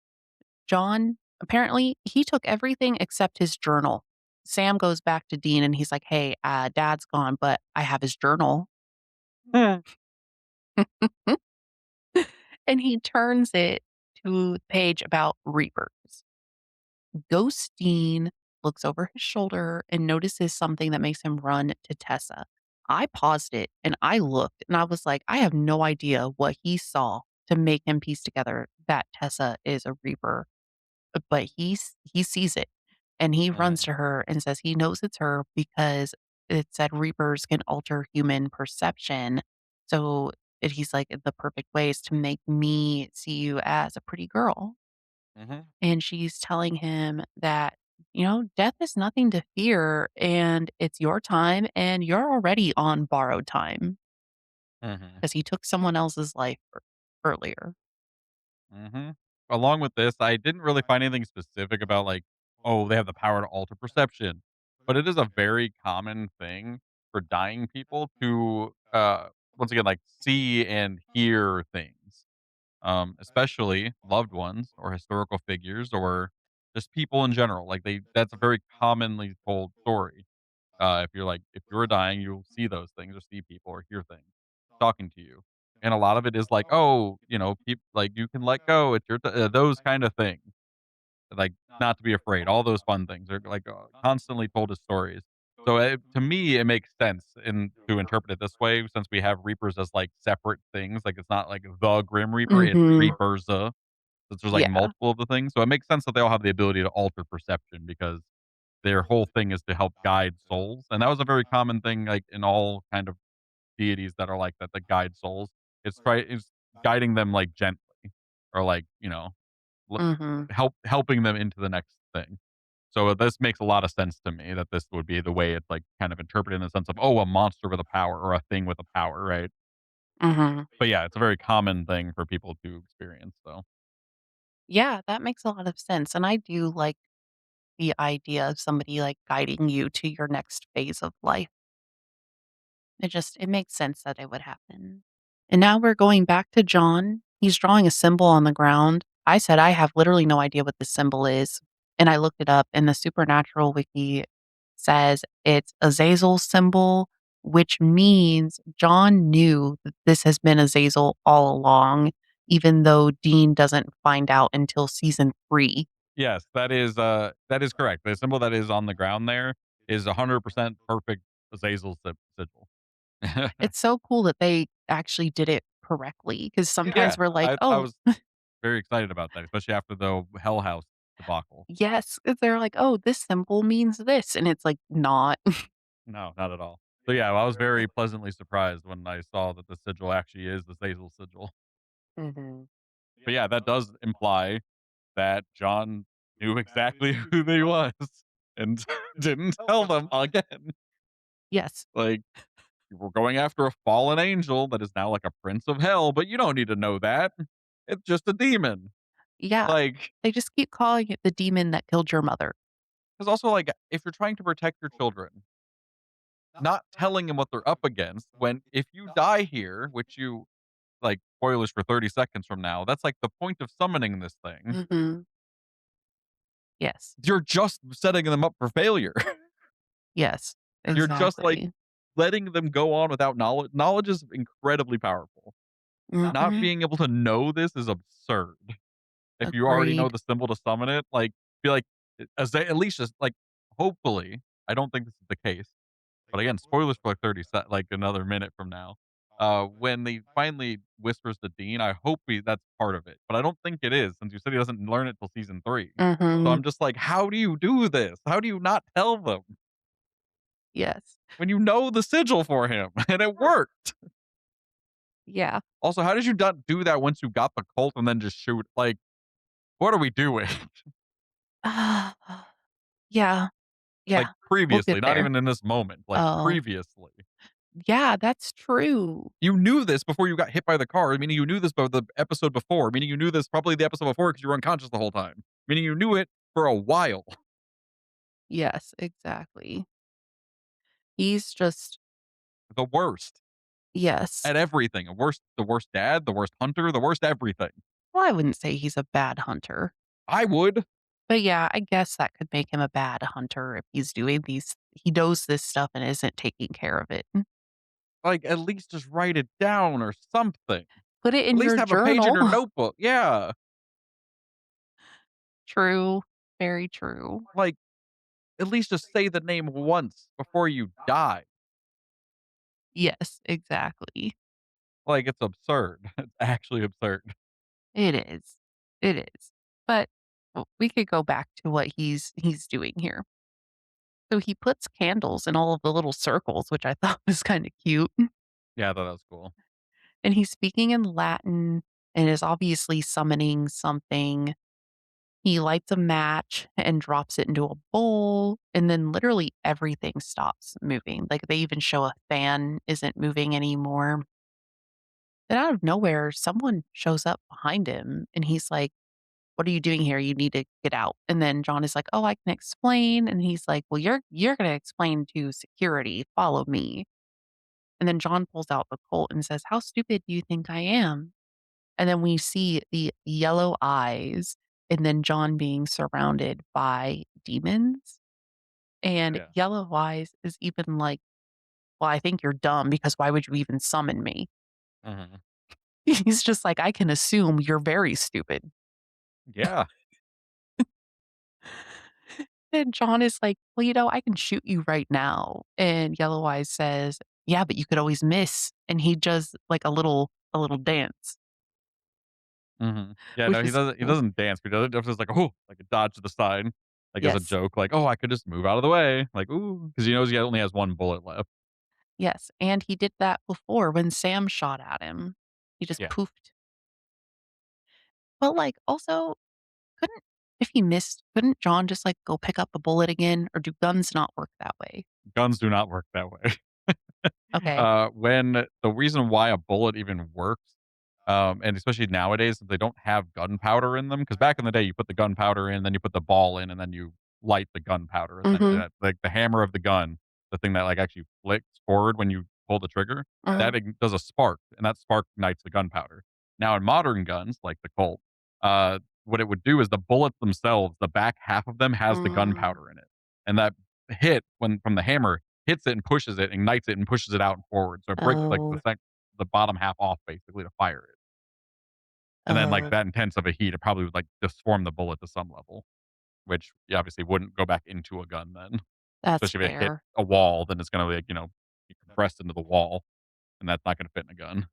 John, apparently, he took everything except his journal. Sam goes back to Dean and he's like, hey, dad's gone, but I have his journal. Hmm. And he turns it to the page about reapers. Ghosteen looks over his shoulder and notices something that makes him run to Tessa. I paused it and I looked and I was like, I have no idea what he saw to make him piece together that Tessa is a reaper, but he sees it and he runs Mhm. to her and says he knows it's her because it said reapers can alter human perception. So he's like, the perfect way is to make me see you as a pretty girl. Mhm. And she's telling him that, death is nothing to fear and it's your time and you're already on borrowed time Mhm. because he took someone else's life earlier. Mhm. Along with this, I didn't really find anything specific about, like, oh, they have the power to alter perception, but it is a very common thing for dying people to, once again, like, see and hear things, especially loved ones or historical figures or just people in general. Like, that's a very commonly told story. If you're dying, you'll see those things or see people or hear things talking to you. And a lot of it is like, oh, like you can let go. It's those kind of things. Like not to be afraid. All those fun things are like constantly told as stories. So to me, it makes sense in to interpret it this way since we have reapers as like separate things. Like it's not like the Grim Reaper; it's Mhm. Reapers. Since there's like Yeah. multiple of the things, so it makes sense that they all have the ability to alter perception because their whole thing is to help guide souls, and that was a very common thing, like, in all kind of deities that are like that, that guide souls. It's guiding them, like, gently or, like, l Mhm. helping them into the next thing. So, this makes a lot of sense to me that this would be the way it's, like, kind of interpreted in the sense of, "Oh, a monster with a power or a thing with a power," right? Mhm. But, yeah, it's a very common thing for people to experience, so Yeah, that makes a lot of sense, and I do like the idea of somebody, like, guiding you to your next phase of life. It makes sense that it would happen. And now we're going back to John. He's drawing a symbol on the ground. I said, "I have literally no idea what this symbol is." And I looked it up, and the Supernatural Wiki says it's Azazel's symbol, which means John knew that this has been Azazel all along, even though Dean doesn't find out until season 3. yes, that is correct. The symbol that is on the ground there is 100% perfect Azazel sigil. It's so cool that they actually did it correctly, because Yeah, sometimes we're like, I "Oh." was very excited about that, especially after the Hell House debacle. Yes, 'cause they're like, "Oh, this symbol means this," and it's like, not. No, not at all. So, yeah, I was very pleasantly surprised when I saw that the sigil actually is the Azazel sigil. Mhm. But, yeah, that does imply that John knew exactly who they was and didn't tell them again. Yes. Like, we're going after a fallen angel that is now like a prince of hell, but you don't need to know that. It's just a demon. Yeah, Like, they just keep calling it the demon that killed your mother. because also, like, if you're trying to protect your children, not telling them what they're up against when if you die here, which you like spoilers for 30 seconds from now, that's like the point of summoning this thing. Mhm. Yes. You're just setting them up for failure. Yes. You're just like Exactly. letting them go on without knowledge. Knowledge is incredibly powerful. Not Mhm. being able to know this is absurd. If you already know Agreed. the symbol to summon it, like, be like, as they at least just like, hopefully, I don't think this is the case, but again, spoilers for like like another minute from now. When they finally whispers to Dean, I hope that's part of it, but I don't think it is since you said he doesn't learn it till season 3. So Mhm. I'm just like, how do you do this? How do you not tell them Yes. when you know the sigil for him and it worked? Yeah. Also, how did you not do that once you got the cult and then just shoot? Like, what are we doing? Yeah. Like Yeah. We'll get previously, not there. even in this moment, like Oh. previously. Yeah, that's true. You knew this before you got hit by the car, meaning you knew this the episode before, meaning you knew this probably the episode before because you were unconscious the whole time, meaning you knew it for a while. Yes, exactly. He's just The worst yes. at everything. The worst dad, the worst hunter, the worst everything. Well, I wouldn't say he's a bad hunter. I would. But yeah, I guess that could make him a bad hunter if he's doing he knows this stuff and isn't taking care of it. Like, at least just write it down or something. Put it At in least your have a page in journal. your notebook. Yeah. True. Very true. Like, at least just say the name once before you die. Yes, exactly. Like, it's absurd. It's actually absurd. It is. It is. But we could go back to what he's doing here. So he puts candles in all of the little circles, which I thought was kinda cute, Yeah, I thought that was cool. and he's speaking in Latin and is obviously summoning something. He lights a match and drops it into a bowl, and then literally everything stops moving. Like, they even show a fan isn't moving anymore. Then out of nowhere, someone shows up behind him, and he's like, "What are you doing here? You need to get out." And then John is like, "Oh, I can explain." And he's like, "Well, you're gonna explain to security. Follow me." And then John pulls out the Colt and says, "How stupid do you think I am?" And then we see the yellow eyes and then John being surrounded by demons. And Yeah. Yellow Eyes is even like, "Well, I think you're dumb because why would you even summon me?" Mhm. He's just like, "I can assume you're very stupid." Yeah. And John is like, "Well, I can shoot you right now." And Yellow Eyes says, "Yeah, but you could always miss." And he does like a little dance, Mhm. Yeah, which no, he is doesn't he cool. doesn't dance, but he does just like, "Oh," like a dodge to the side, like, as a Yes. joke, like, "Oh, I could just move out of the way," like, "Ooh," because he knows he only has 1 bullet left. Yes, and he did that before when Sam shot at him. He just Yeah. poofed. But, like, also, couldn't if he missed, couldn't John just, like, go pick up a bullet again, or do guns not work that way? Guns do not work that way. Okay. When the reason why a bullet even works, and especially nowadays, they don't have gunpowder in them. Because back in the day, you put the gunpowder in, then you put the ball in, and then you light the gunpowder, essentially. Mhm, That like, the hammer of the gun, the thing that, like, actually flicks forward when you pull the trigger, mhm. that does a spark, and that spark ignites the gunpowder. Now, in modern guns, like the Colt, what it would do is the bullets themselves, the back half of them has the Mm. gunpowder in it, and that hit when from the hammer hits it and pushes it, ignites it and pushes it out and forward. So it breaks like Oh, the bottom half off basically to fire it. And then like oh, that intense of a heat, it probably would like disform the bullet to some level, which you obviously wouldn't go back into a gun then. that's Especially if it hit fair. a wall, then it's gonna like, be compressed into the wall and that's not gonna fit in a gun.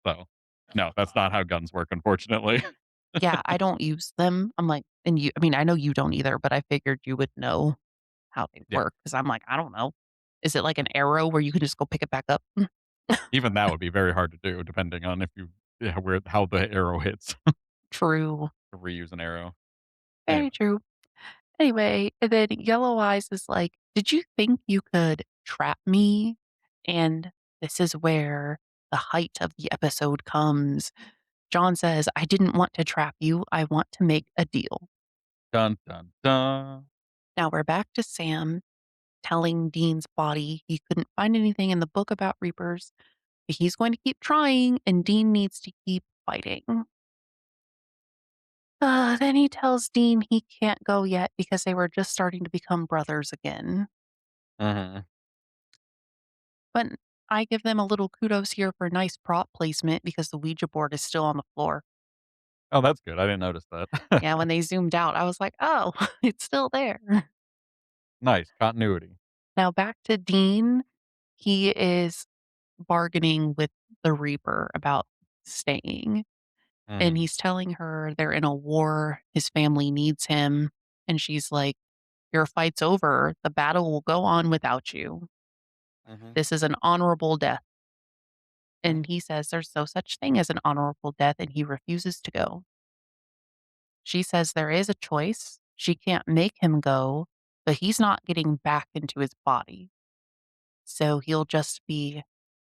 So no, that's not how guns work, unfortunately. Yeah, I don't use them. I'm like, and I mean, I know you don't either, but I figured you would know how they Yeah. work because 'cause I'm like, I don't know. Is it like an arrow where you can just go pick it back up? Even that would be very hard to do depending on if you yeah, where how the arrow hits True. to reuse an arrow. Very Anyway, true. Anyway, and then Yellow Eyes is like, "Did you think you could trap me?" And this is where the height of the episode comes. John says, "I didn't want to trap you. I want to make a deal." dun dun dun. Now we're back to Sam telling Dean's body he couldn't find anything in the book about Reapers, but he's going to keep trying, and Dean needs to keep fighting. Then he tells Dean he can't go yet because they were just starting to become brothers again. Mhm. But I give them a little kudos here for nice prop placement because the Ouija board is still on the floor. Oh, that's good. I didn't notice that. Yeah, when they zoomed out, I was like, "Oh, it's still there." Nice, continuity. Now back to Dean. He is bargaining with the Reaper about staying, and Mhm, he's telling her they're in a war, his family needs him, and she's like, "Your fight's over. The battle will go on without you. mhm, This is an honorable death." mhm. And he says there's no such thing as an honorable death, and he refuses to go. She says there is a choice. She can't make him go, but he's not getting back into his body. So he'll just be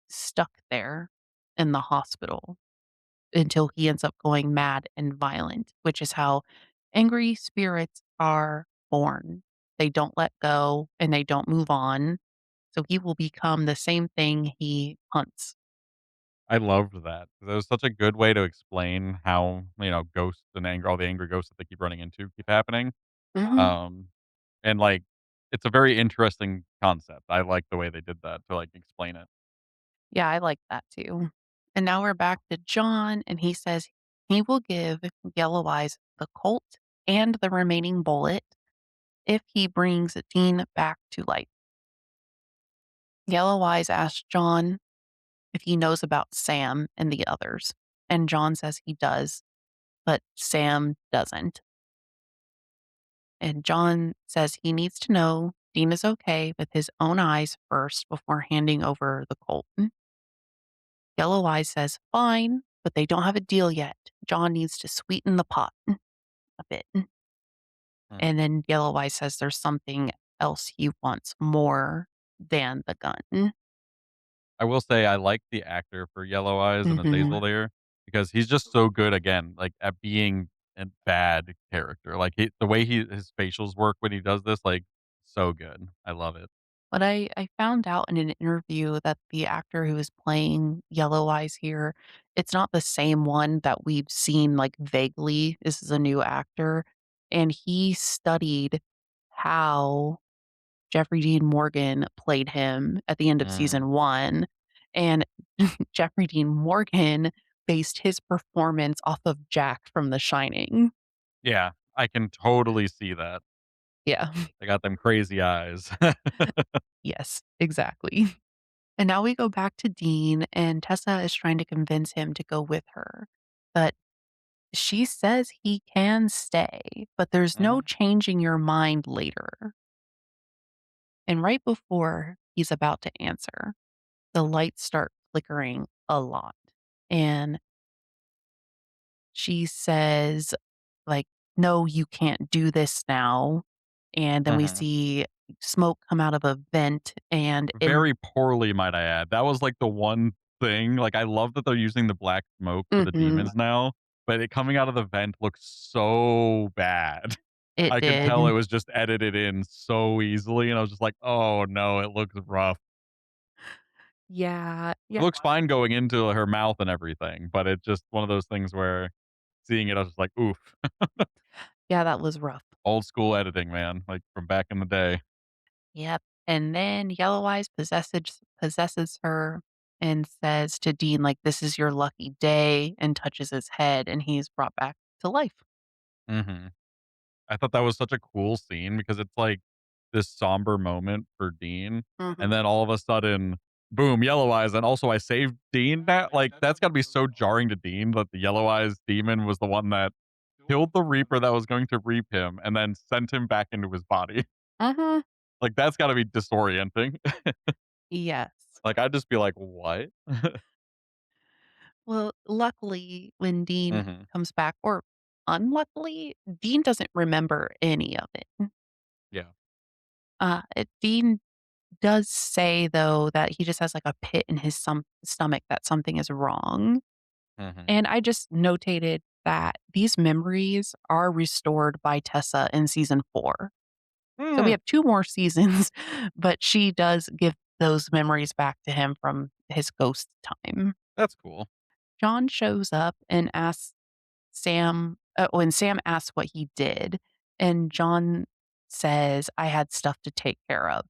stuck there in the hospital until he ends up going mad and violent, which is how angry spirits are born. They don't let go and they don't move on. So he will become the same thing he hunts. I loved that. That was such a good way to explain how, ghosts and anger all the angry ghosts that they keep running into keep happening. Mhm. Um, and, like, it's a very interesting concept. I like the way they did that to, like, explain it. Yeah, I like that too. And now we're back to John, and he says he will give Yellow Eyes the Colt and the remaining bullet if he brings Dean back to life. Yellow Eyes asks John if he knows about Sam and the others, and John says he does, but Sam doesn't. And John says he needs to know Dean is okay with his own eyes first before handing over the Colt. Yellow Eyes says, fine, but they don't have a deal yet. John needs to sweeten the pot a bit. Mhm. And then Yellow Eyes says there's something else he wants more than the gun. I will say I like the actor for Yellow Eyes and Mhm. Azazel there because he's just so good again, like, at being a bad character. Like, the way his facials work when he does this, like, so good. I love it. But I found out in an interview that the actor who is playing Yellow Eyes here, it's not the same one that we've seen, like, vaguely. This is a new actor, and he studied how Jeffrey Dean Morgan played him at the end of Mm. season 1, and Jeffrey Dean Morgan based his performance off of Jack from The Shining. Yeah, I can totally see that. Yeah. They got them crazy eyes. Yes, exactly. And now we go back to Dean, and Tessa is trying to convince him to go with her. But she says he can stay, but there's no Mhm. changing your mind later. And right before he's about to answer, the lights start flickering a lot. And she says, like, no, you can't do this now. And then we Mhm. see smoke come out of a vent and Very poorly, might I add. That was, like, the one thing, like, I love that they're using the black smoke for the Mhm, demons now, but it coming out of the vent looks so bad. it I could tell it did. was just edited in so easily, and I was just like, "Oh, no, it looks rough." Yeah, It yeah. looks fine going into her mouth and everything, but it's just one of those things where seeing it, I was just like, "Oof." Yeah, that was rough. Old school editing, man, like, from back in the day. Yep. And then Yellow Eyes possesses her and says to Dean, like, "This is your lucky day," and touches his head, and he's brought back to life. Mhm. I thought that was such a cool scene because it's like this somber moment for Dean, and Mhm. then all of a sudden, boom, Yellow Eyes, and also I saved Dean. That like that's got to be so jarring to Dean that the Yellow Eyes demon was the one that killed the Reaper that was going to reap him, and then sent him back into his body. Mhm. Like that's got to be disorienting. Yes. Like I'd just be like, what? Well, luckily, when Dean Hmm. comes back, or unluckily, Dean doesn't remember any of it. Yeah. Dean does say, though, that he just has, like, a pit in his stomach that something is wrong. Hmm. And I just notated that these memories are restored by Tessa in season 4. So we Hmm. have 2 more seasons, but she does give those memories back to him from his ghost time. That's cool. John shows up and asks Sam when Sam asks what he did, and John says, "I had stuff to take care of."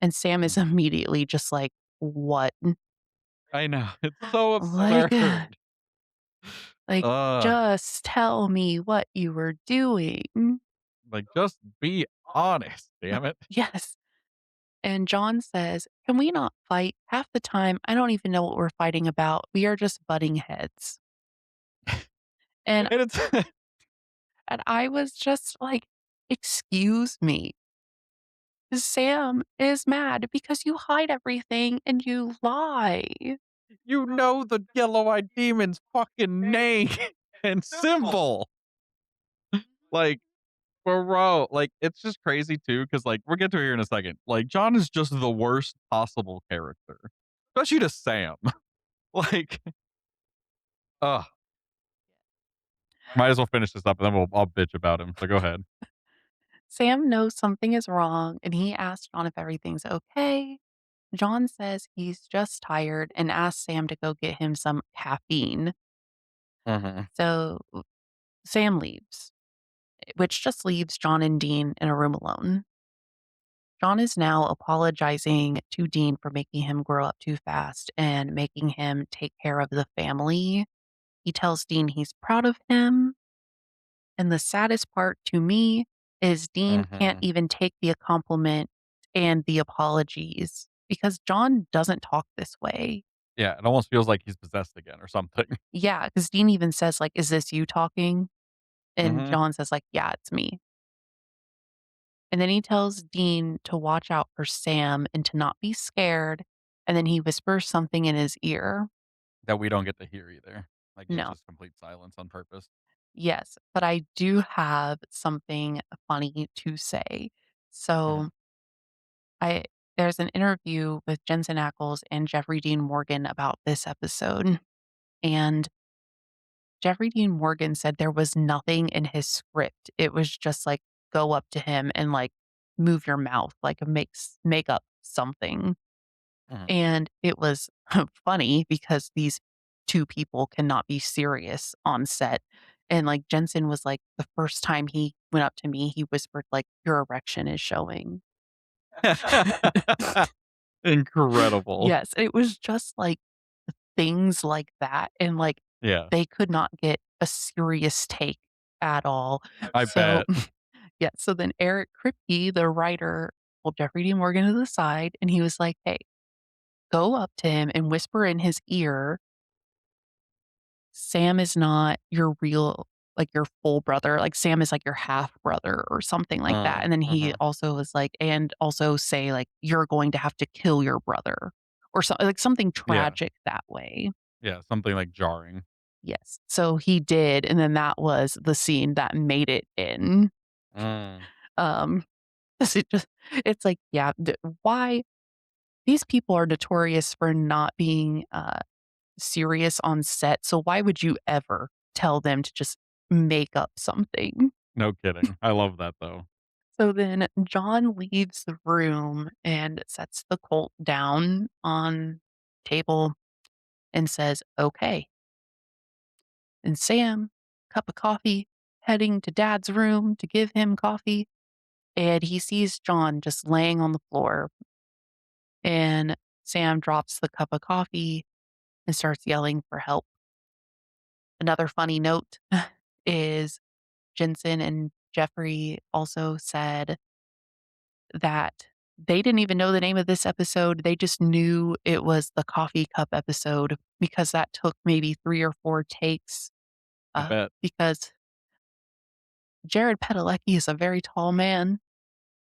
And Sam is Mhm. immediately just like, "What?" I know it's so Like absurd. like, Uh, "Just tell me what you were doing." like just be honest, damn it. Yes. And John says, "Can we not fight? Half the time, I don't even know what we're fighting about. We are just butting heads." And And it's and I was just like, "Excuse me. Sam is mad because you hide everything and you lie." you know the yellow-eyed demon's fucking name and symbol. Like, bro, like, it's just crazy too, because like, we'll get to it here in a second. Like, John is just the worst possible character, especially to Sam. Like, ugh. Might as well finish this up, and then I'll bitch about him. So go ahead. Sam knows something is wrong and he asks John if everything's okay. John says he's just tired and asks Sam to go get him some caffeine. Mhm. So Sam leaves, which just leaves John and Dean in a room alone. John is now apologizing to Dean for making him grow up too fast and making him take care of the family. He tells Dean he's proud of him. And the saddest part to me is Dean can't Mhm. even take the compliment and the apologies because John doesn't talk this way. Yeah, it almost feels like he's possessed again or something. Yeah, because Dean even says, like, "Is this you talking?" And Mhm. John says, like, "Yeah, it's me." And then he tells Dean to watch out for Sam and to not be scared, and then he whispers something in his ear. That we don't get to hear either. Like, it's No. just complete silence on purpose. Yes, but I do have something funny to say. So, Mhm. I there's an interview with Jensen Ackles and Jeffrey Dean Morgan about this episode, and Jeffrey Dean Morgan said there was nothing in his script. It was just like, go up to him and, like, move your mouth, like, make up something. Mhm. And it was funny because these 2 people cannot be serious on set. And, like, Jensen was like, the first time he went up to me, he whispered, like, "Your erection is showing." Incredible. Yes, it was just, like, things like that, and, like, Yeah, they could not get a serious take at all. I So, bet. yeah, so then Eric Kripke, the writer, pulled Jeffrey Dean Morgan to the side, and he was like, "Hey, go up to him and whisper in his ear, 'Sam is not your real like, your full brother, like, Sam is, like, your half brother,' or something like that." And then he Mhm. also was like, "And also say, like, 'You're going to have to kill your brother,' or like, something Yeah, tragic that way." yeah, something, like, jarring. Yes. So he did, and then that was the scene that made it in. Mm. Um, 'cause it's like, yeah, why these people are notorious for not being, serious on set, so why would you ever tell them to just make up something? No kidding. I love that, though. So then John leaves the room and sets the Colt down on table and says, "Okay." And Sam, cup of coffee, heading to Dad's room to give him coffee, and he sees John just laying on the floor, and Sam drops the cup of coffee and starts yelling for help. Another funny note is Jensen and Jeffrey also said that they didn't even know the name of this episode. They just knew it was the coffee cup episode because that took maybe 3 or 4 takes, I bet. because Jared Padalecki is a very tall man,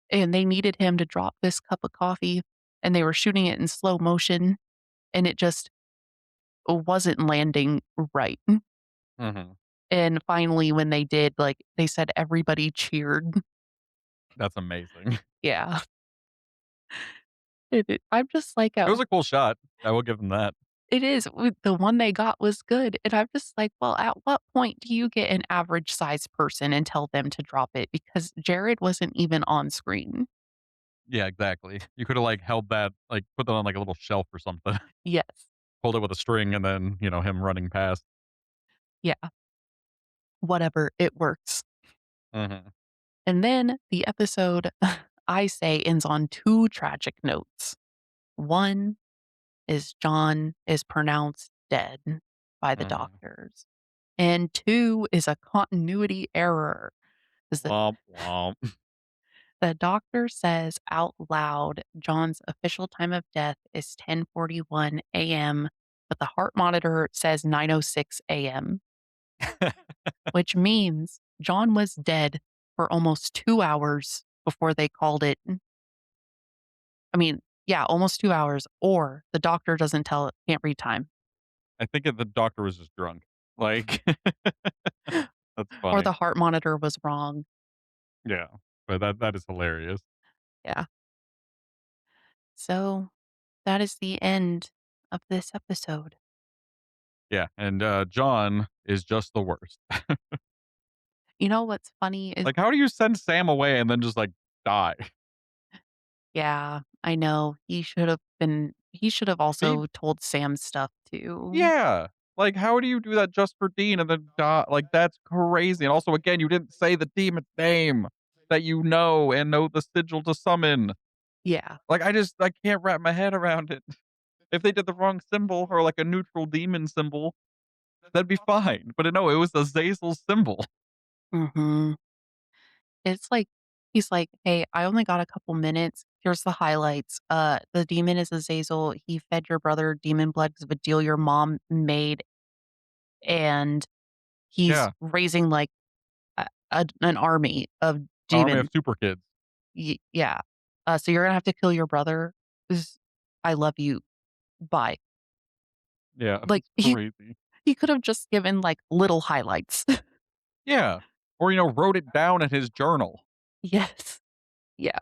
and they needed him to drop this cup of coffee, and they were shooting it in slow motion, and it just wasn't landing right. Mhm. And finally, when they did, like, they said everybody cheered. That's amazing. Yeah. I'm just like, It was a cool shot. I will give them that. it is, the one they got was good, and I'm just like, well, at what point do you get an average sized person and tell them to drop it? Because Jared wasn't even on screen. Yeah, exactly. You coulda, like, held that like, put that on, like, a little shelf or something. Yes. Hold it with a string and then, him running past. Yeah. Whatever, it works. Mhm. And then the episode, I say, ends on 2 tragic notes. One is John is pronounced dead by the Mhm. doctors, and 2 is a continuity error. 'Cause Womp womp. the doctor says out loud John's official time of death is 10:41 AM, but the heart monitor says 9:06 AM, which means John was dead for almost 2 hours before they called it. I mean, yeah, almost 2 hours, or the doctor doesn't tell it, can't read time, I think the doctor was just drunk. Like, that's or funny. the heart monitor was wrong. Yeah, but that is hilarious. Yeah. So, that is the end of this episode. Yeah, and, John is just the worst. You know what's funny is Like, how do you send Sam away and then just, like, die? yeah, I know, he should have Be also told Sam stuff too. Yeah. Like, how do you do that just for Dean and then die? Like, that's crazy, and also, again, you didn't say the demon's name that you know and know the sigil to summon. Yeah. Like, I can't wrap my head around it. If they did the wrong symbol or, like, a neutral demon symbol, that'd be fine, but no, it was Azazel's symbol. Mhm. It's like he's like, "Hey, I only got a couple minutes. Here's the highlights. The demon is Azazel. He fed your brother demon blood 'cause of a deal your mom made, and he's Yeah, raising, like, an army of army demon." of super kids. Yeah. So you're gonna have to kill your brother. This I love you. Bye." Yeah, Like, it's crazy. he could have just given, like, little highlights. Yeah. Or, wrote it down in his journal. Yes. Yeah.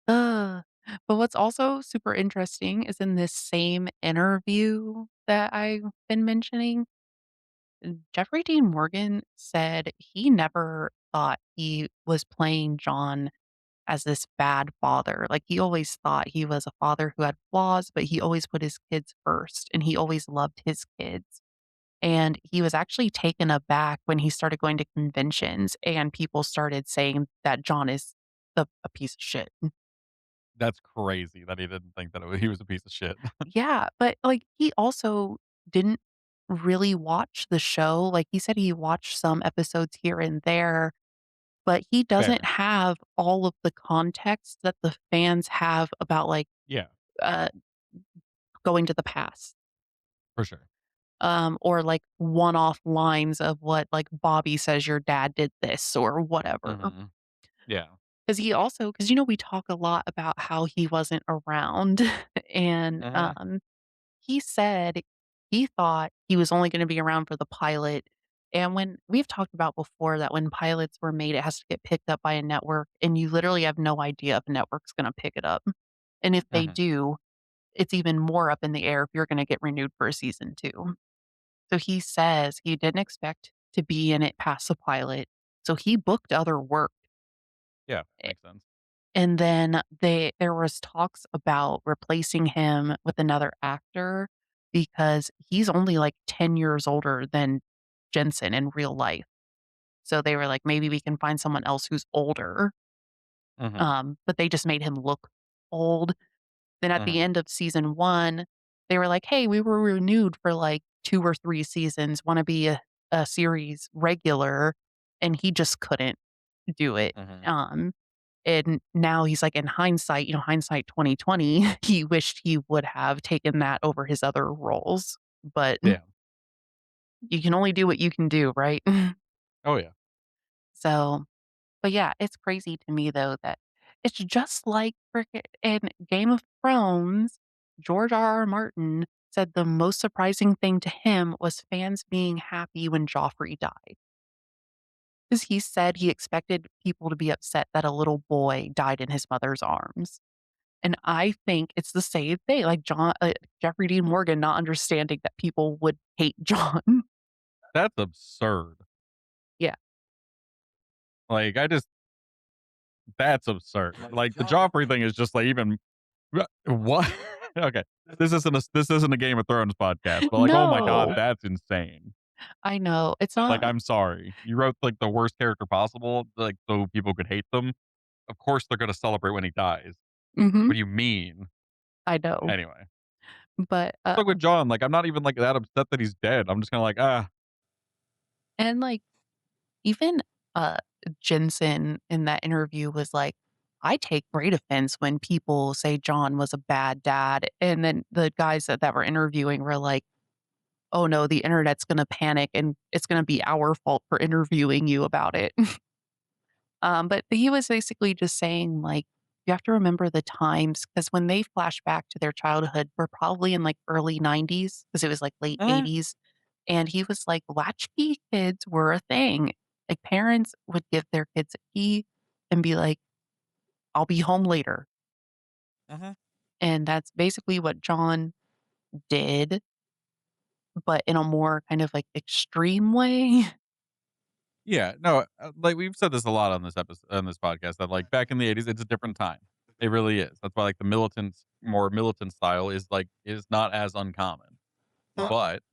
Uh, but what's also super interesting is in this same interview that I've been mentioning, Jeffrey Dean Morgan said he never thought he was playing John as this bad father. Like, he always thought he was a father who had flaws, but he always put his kids first, and he always loved his kids. And he was actually taken aback when he started going to conventions and people started saying that John is a piece of shit. That's crazy that he didn't think that he was a piece of shit. Yeah, but, like, he also didn't really watch the show. Like, he said he watched some episodes here and there, but he doesn't Fair. have all of the context that the fans have about, like, Yeah, uh, going to the past, for sure. or, like, one-off lines of what, like, Bobby says your dad did this or whatever. Mhm. Yeah. 'Cause we talk a lot about how he wasn't around, and, Mhm. he said he thought he was only gonna be around for the pilot, and when we've talked about before that when pilots were made, it has to get picked up by a network, and you literally have no idea if a network's gonna pick it up, and if they Mhm. do, it's even more up in the air if you're gonna get renewed for a season 2. So he says he didn't expect to be in it past the pilot, so he booked other work. Yeah, makes sense. And then there was talks about replacing him with another actor because he's only, like, 10 years older than Jensen in real life. So they were like, "Maybe we can find someone else who's older." Mhm. But they just made him look old. Then at the Mhm. end of season 1, they were like, "Hey, we were renewed for, like, 2 or 3 seasons, wanna be a series regular?" And he just couldn't do it. Mhm. And now he's like, in hindsight, hindsight 2020, he wished he would have taken that over his other roles, but Yeah. you can only do what you can do, right? Oh, yeah. So, but yeah, it's crazy to me though that it's just like frickin' in Game of Thrones, George R. R. Martin said the most surprising thing to him was fans being happy when Joffrey died. Because he said he expected people to be upset that a little boy died in his mother's arms. And I think it's the same thing, like Jeffrey Dean Morgan not understanding that people would hate John. That's absurd. Yeah. Like, that's absurd. Like, the Joffrey thing is just, like, even what? Okay. This isn't a Game of Thrones podcast, but, like, oh my god, No. that's insane. I know. It's Like, not. I'm sorry. You wrote, like, the worst character possible, like, so people could hate them. Of course they're gonna celebrate when he dies. Mhm. What do you mean? I know. Anyway. But, It's like with John, like, I'm not even, like, that upset that he's dead. I'm just kinda like, "Ah." and, like, even, uh, Jensen in that interview was like, "I take great offense when people say John was a bad dad," and then the guys that were interviewing were like, "Oh, no, the internet's gonna panic, and it's gonna be our fault for interviewing you about it." But he was basically just saying, like, you have to remember the times because when they flash back to their childhood, we're probably in like early 90s because it was like late Mhm, 80s. And he was like, latchkey kids were a thing. Like parents would give their kids a key and be like, I'll be home later. mhm. And that's basically what John did, but in a more kind of like extreme way. Yeah, no, like, we've said this a lot on this podcast that, like, back in the '80s, it's a different time. It really is. That's why, like, the more militant style is not as uncommon. But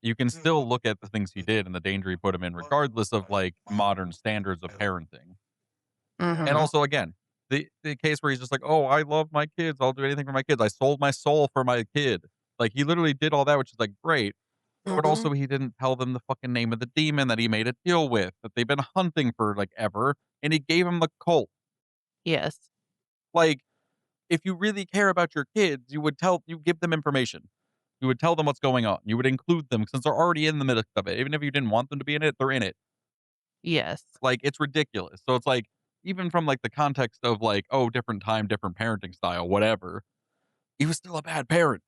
you can still look at the things he did and the danger he put him in regardless of, like, modern standards of parenting. And Hmm. also, again, the case where he's just like, "Oh, I love my kids. I'll do anything for my kids. I sold my soul for my kid." Like, he literally did all that, which is, like, great, but also he didn't tell them the fucking name of the demon that he made a deal with, that they've been hunting for, like, ever, and he gave him the cult. Yes. Like, if you really care about your kids, you give them information. You would tell them what's going on. You would include them since they're already in the midst of it. Even if you didn't want them to be in it, they're in it. Yes. Like, it's ridiculous. So it's like, even from like the context of like, oh, different time, different parenting style, whatever, he was still a bad parent.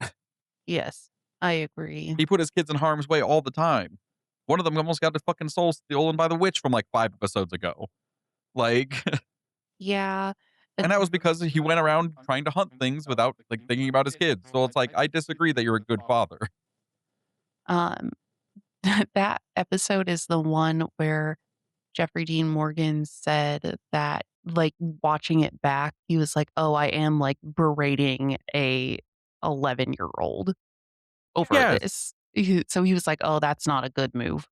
Yes, I agree. He put his kids in harm's way all the time. One of them almost got his fucking soul stolen by the witch from like 5 episodes ago. Like, Yeah, and that was and, because he went around trying to hunt things without like thinking about his kids. So it's like, I disagree that you're a good father. um, that episode is the one where Jeffrey Dean Morgan said that, like, watching it back, he was like, "Oh, I am, like, berating a 11-year-old over Yes. this." So he was like, "Oh, that's not a good move."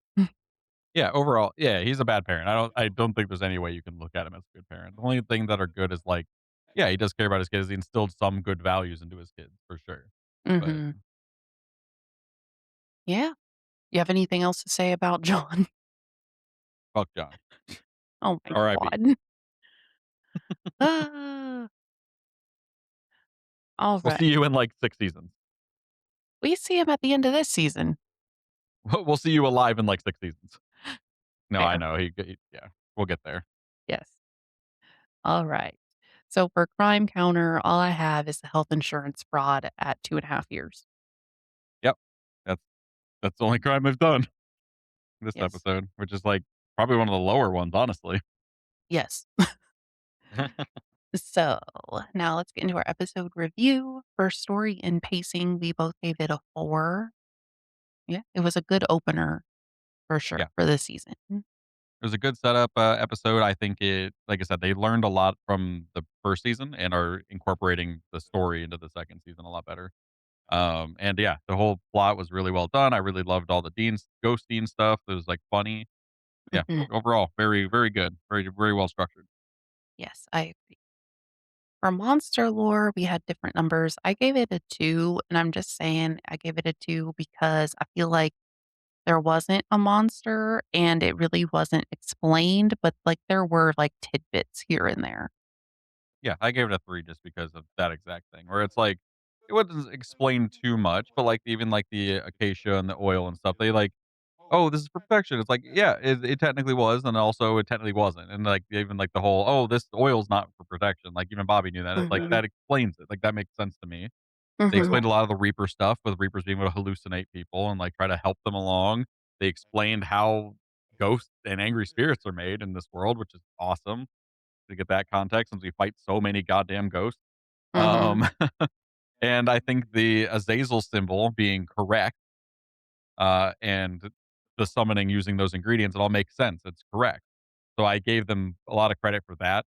Yeah, overall, yeah, he's a bad parent. I don't think there's any way you can look at him as a good parent. The only thing that are good is like, yeah, he does care about his kids. He instilled some good values into his kids for sure. But Mhm. Yeah. You have anything else to say about John? fuck John. Oh my R.I.P. god. Ah, We'll alright. see you in like 6 seasons. We see him at the end of this season. We'll see you alive in like 6 seasons. No, I Fair. know. Yeah, we'll get there. Yes. Alright. So for crime counter, all I have is the health insurance fraud at 2.5 years. Yep. That's that's the only crime I've done this Yes. episode, which is like probably one of the lower ones, honestly. Yes. So now let's get into our episode review. For story and pacing, we both gave it a 4. Yeah, it was a good opener for sure Yeah. for this season. It was a good setup, episode. I think like I said, they learned a lot from the first season and are incorporating the story into the second season a lot better. And yeah, the whole plot was really well done. I really loved all the ghost Dean stuff. It was like funny. Yeah, Mhm. overall, very, very good. Very, very well structured. Yes, I agree. For monster lore, we had different numbers. I gave it a 2, and I'm just saying I gave it a 2 because I feel like there wasn't a monster and it really wasn't explained, but, like, there were, like, tidbits here and there. Yeah, I gave it a 3 just because of that exact thing, where it's like, it wasn't explained too much, but like even like the acacia and the oil and stuff, they like, "Oh, this is for protection." It's like, yeah, it technically was, and also it technically wasn't. And like even like the whole, "Oh, this oil's not for protection." Like even Bobby knew that. It's like Mhm. that explains it. Like that makes sense to me. They Mhm. explained a lot of the Reaper stuff with Reapers being able to hallucinate people and like try to help them along. They explained how ghosts and angry spirits are made in this world, which is awesome to get that context since we fight so many goddamn ghosts. Mhm. Um, and I think the Azazel symbol being correct, and the summoning using those ingredients, it all makes sense. It's correct. So I gave them a lot of credit for that.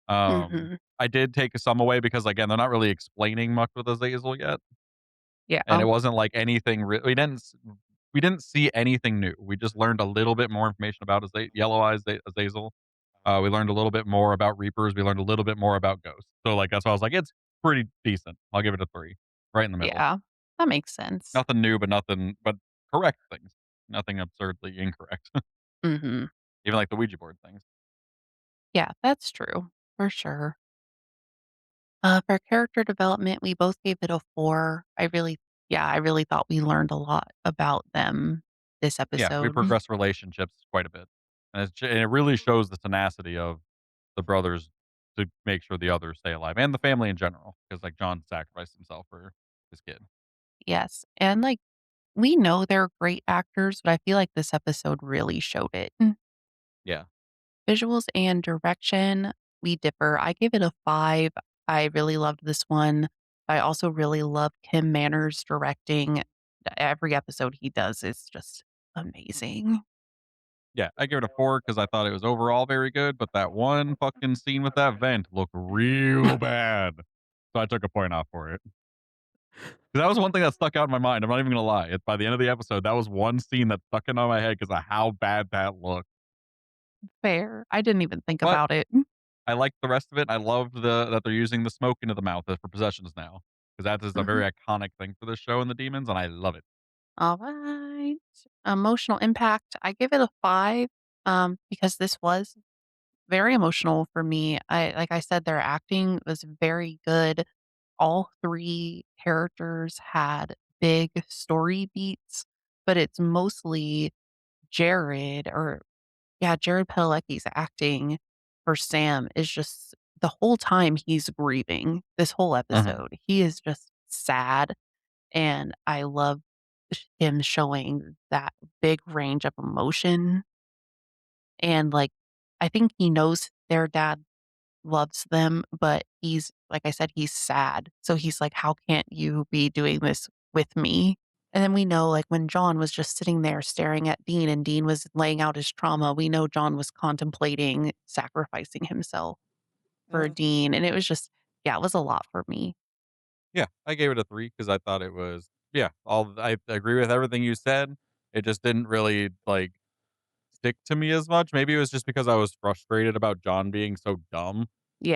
Mhm. I did take some away because again, they're not really explaining much with Azazel yet, and Yeah. it wasn't like anything. We didn't see anything new. We just learned a little bit more information about Yellow Eyes Azazel. We learned a little bit more about Reapers. We learned a little bit more about Ghosts. So like that's why I was like, it's pretty decent. I'll give it a 3, right in the middle. Yeah. That makes sense. Nothing new, but nothing but correct things. Nothing absurdly incorrect. Mhm. Even like the Ouija board things. Yeah, that's true, for sure. For character development, we both gave it a 4. I really thought we learned a lot about them this Yeah, we episode. progress relationships quite a bit, and and it really shows the tenacity of the brothers to make sure the others stay alive and the family in general. Because like John sacrificed himself for his kid. Yes, and, like, we know they're great actors, but I feel like this episode really showed it. Yeah, Visuals and direction, we differ. I gave it a 5. I really loved this one. I also really love Kim Manners directing. Every episode he does is just amazing. yeah, I give it a 4 because I thought it was overall very good, but that one fucking scene with that vent looked real bad, so I took a point off for it. 'Cause that was one thing that stuck out in my mind. I'm not even gonna lie. By the end of the episode, that was one scene that stuck in my head because of how bad that looked. Fair. I didn't even think But about it. I liked the rest of it. I loved that they're using the smoke into the mouth for possessions now, because that is a Mhm. very iconic thing for the show and the demons, and I love it. Alright. Emotional impact, I give it a 5, because this was very emotional for me. Like I said, their acting was very good. All 3 characters had big story beats, but it's mostly Jared Padalecki's acting. for Sam is just the whole time he's grieving, this whole Mhm. episode, he is just sad, and I love him showing that big range of emotion, and, like, I think he knows their dad loves them, but he's like I said, he's sad. So he's like, "How can't you be doing this with me?" And then we know, like, when John was just sitting there staring at Dean and Dean was laying out his trauma, we know John was contemplating sacrificing himself for Mhm. Dean, and it was just yeah, it was a lot for me. Yeah, I gave it a 3 because I thought it was yeah, all I agree with everything you said. It just didn't really, like, stick to me as much. Maybe it was just because I was frustrated about John being so dumb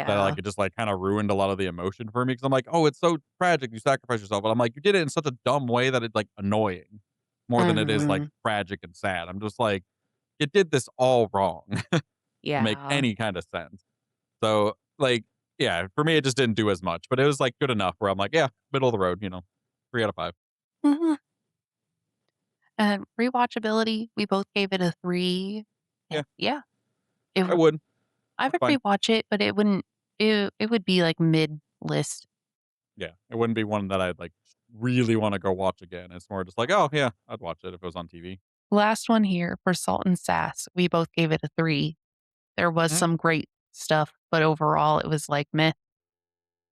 that, like, Yeah. it just, like, kinda ruined a lot of the emotion for me. Because 'cause I'm like, "Oh, it's so tragic, you sacrifice yourself," but I'm like, "You did it in such a dumb way that it's, like, annoying more than it is, like, Mhm. tragic and sad." I'm just like, "You did this all wrong to make Yeah. any kinda sense." So, like, yeah, for me, it just didn't do as much, but it was, like, good enough where I'm like, "Yeah, middle of the road," 3 out of 5. Mhm. And rewatchability, we both gave it a 3. Yeah, And yeah, it I would would. I That's would fine. rewatch it, but it wouldn't it would be, like, mid-list. Yeah, it wouldn't be one that I'd, like, really wanna go watch again. It's more just like, "Oh, yeah, I'd watch it if it was on TV." Last one here for Salt and Sass, we both gave it a 3. There was Mhm. some great stuff, but overall it was like, "Meh."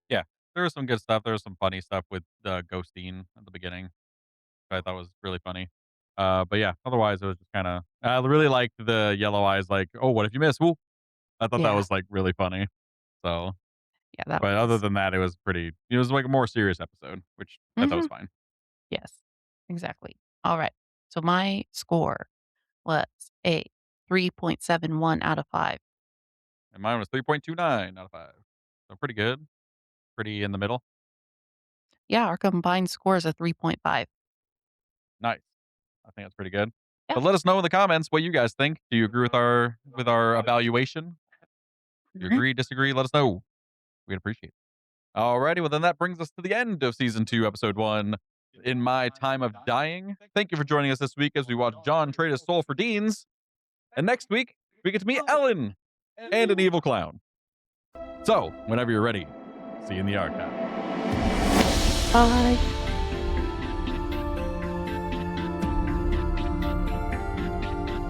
Yeah, there was some good stuff. There was some funny stuff with, Ghostine at the beginning, which I thought was really funny. But yeah, otherwise, it was just kinda I really liked the Yellow Eyes, like, "Oh, what if you miss? Woo." I thought that Yeah. was, like, really funny. So Yeah, that but other was. than that, it was, like, a more serious episode, which I thought was Mhm. fine. Yes, exactly. Alright, so my score was a 3.71 out of 5. And mine was 3.29 out of 5. So pretty good, pretty in the middle. Yeah, our combined score is a 3.5. Nice. I think that's pretty good. Yeah. But let us know in the comments what you guys think. Do you agree with our evaluation? Do you Mhm. agree, disagree? Let us know. We'd appreciate it. Alrighty, well then that brings us to the end of season 2, episode 1. In my time of dying. Thank you for joining us this week as we watch John trade his soul for Dean's. And next week, we get to meet Ellen and an evil clown. So, whenever you're ready, see you in the archive. Bye.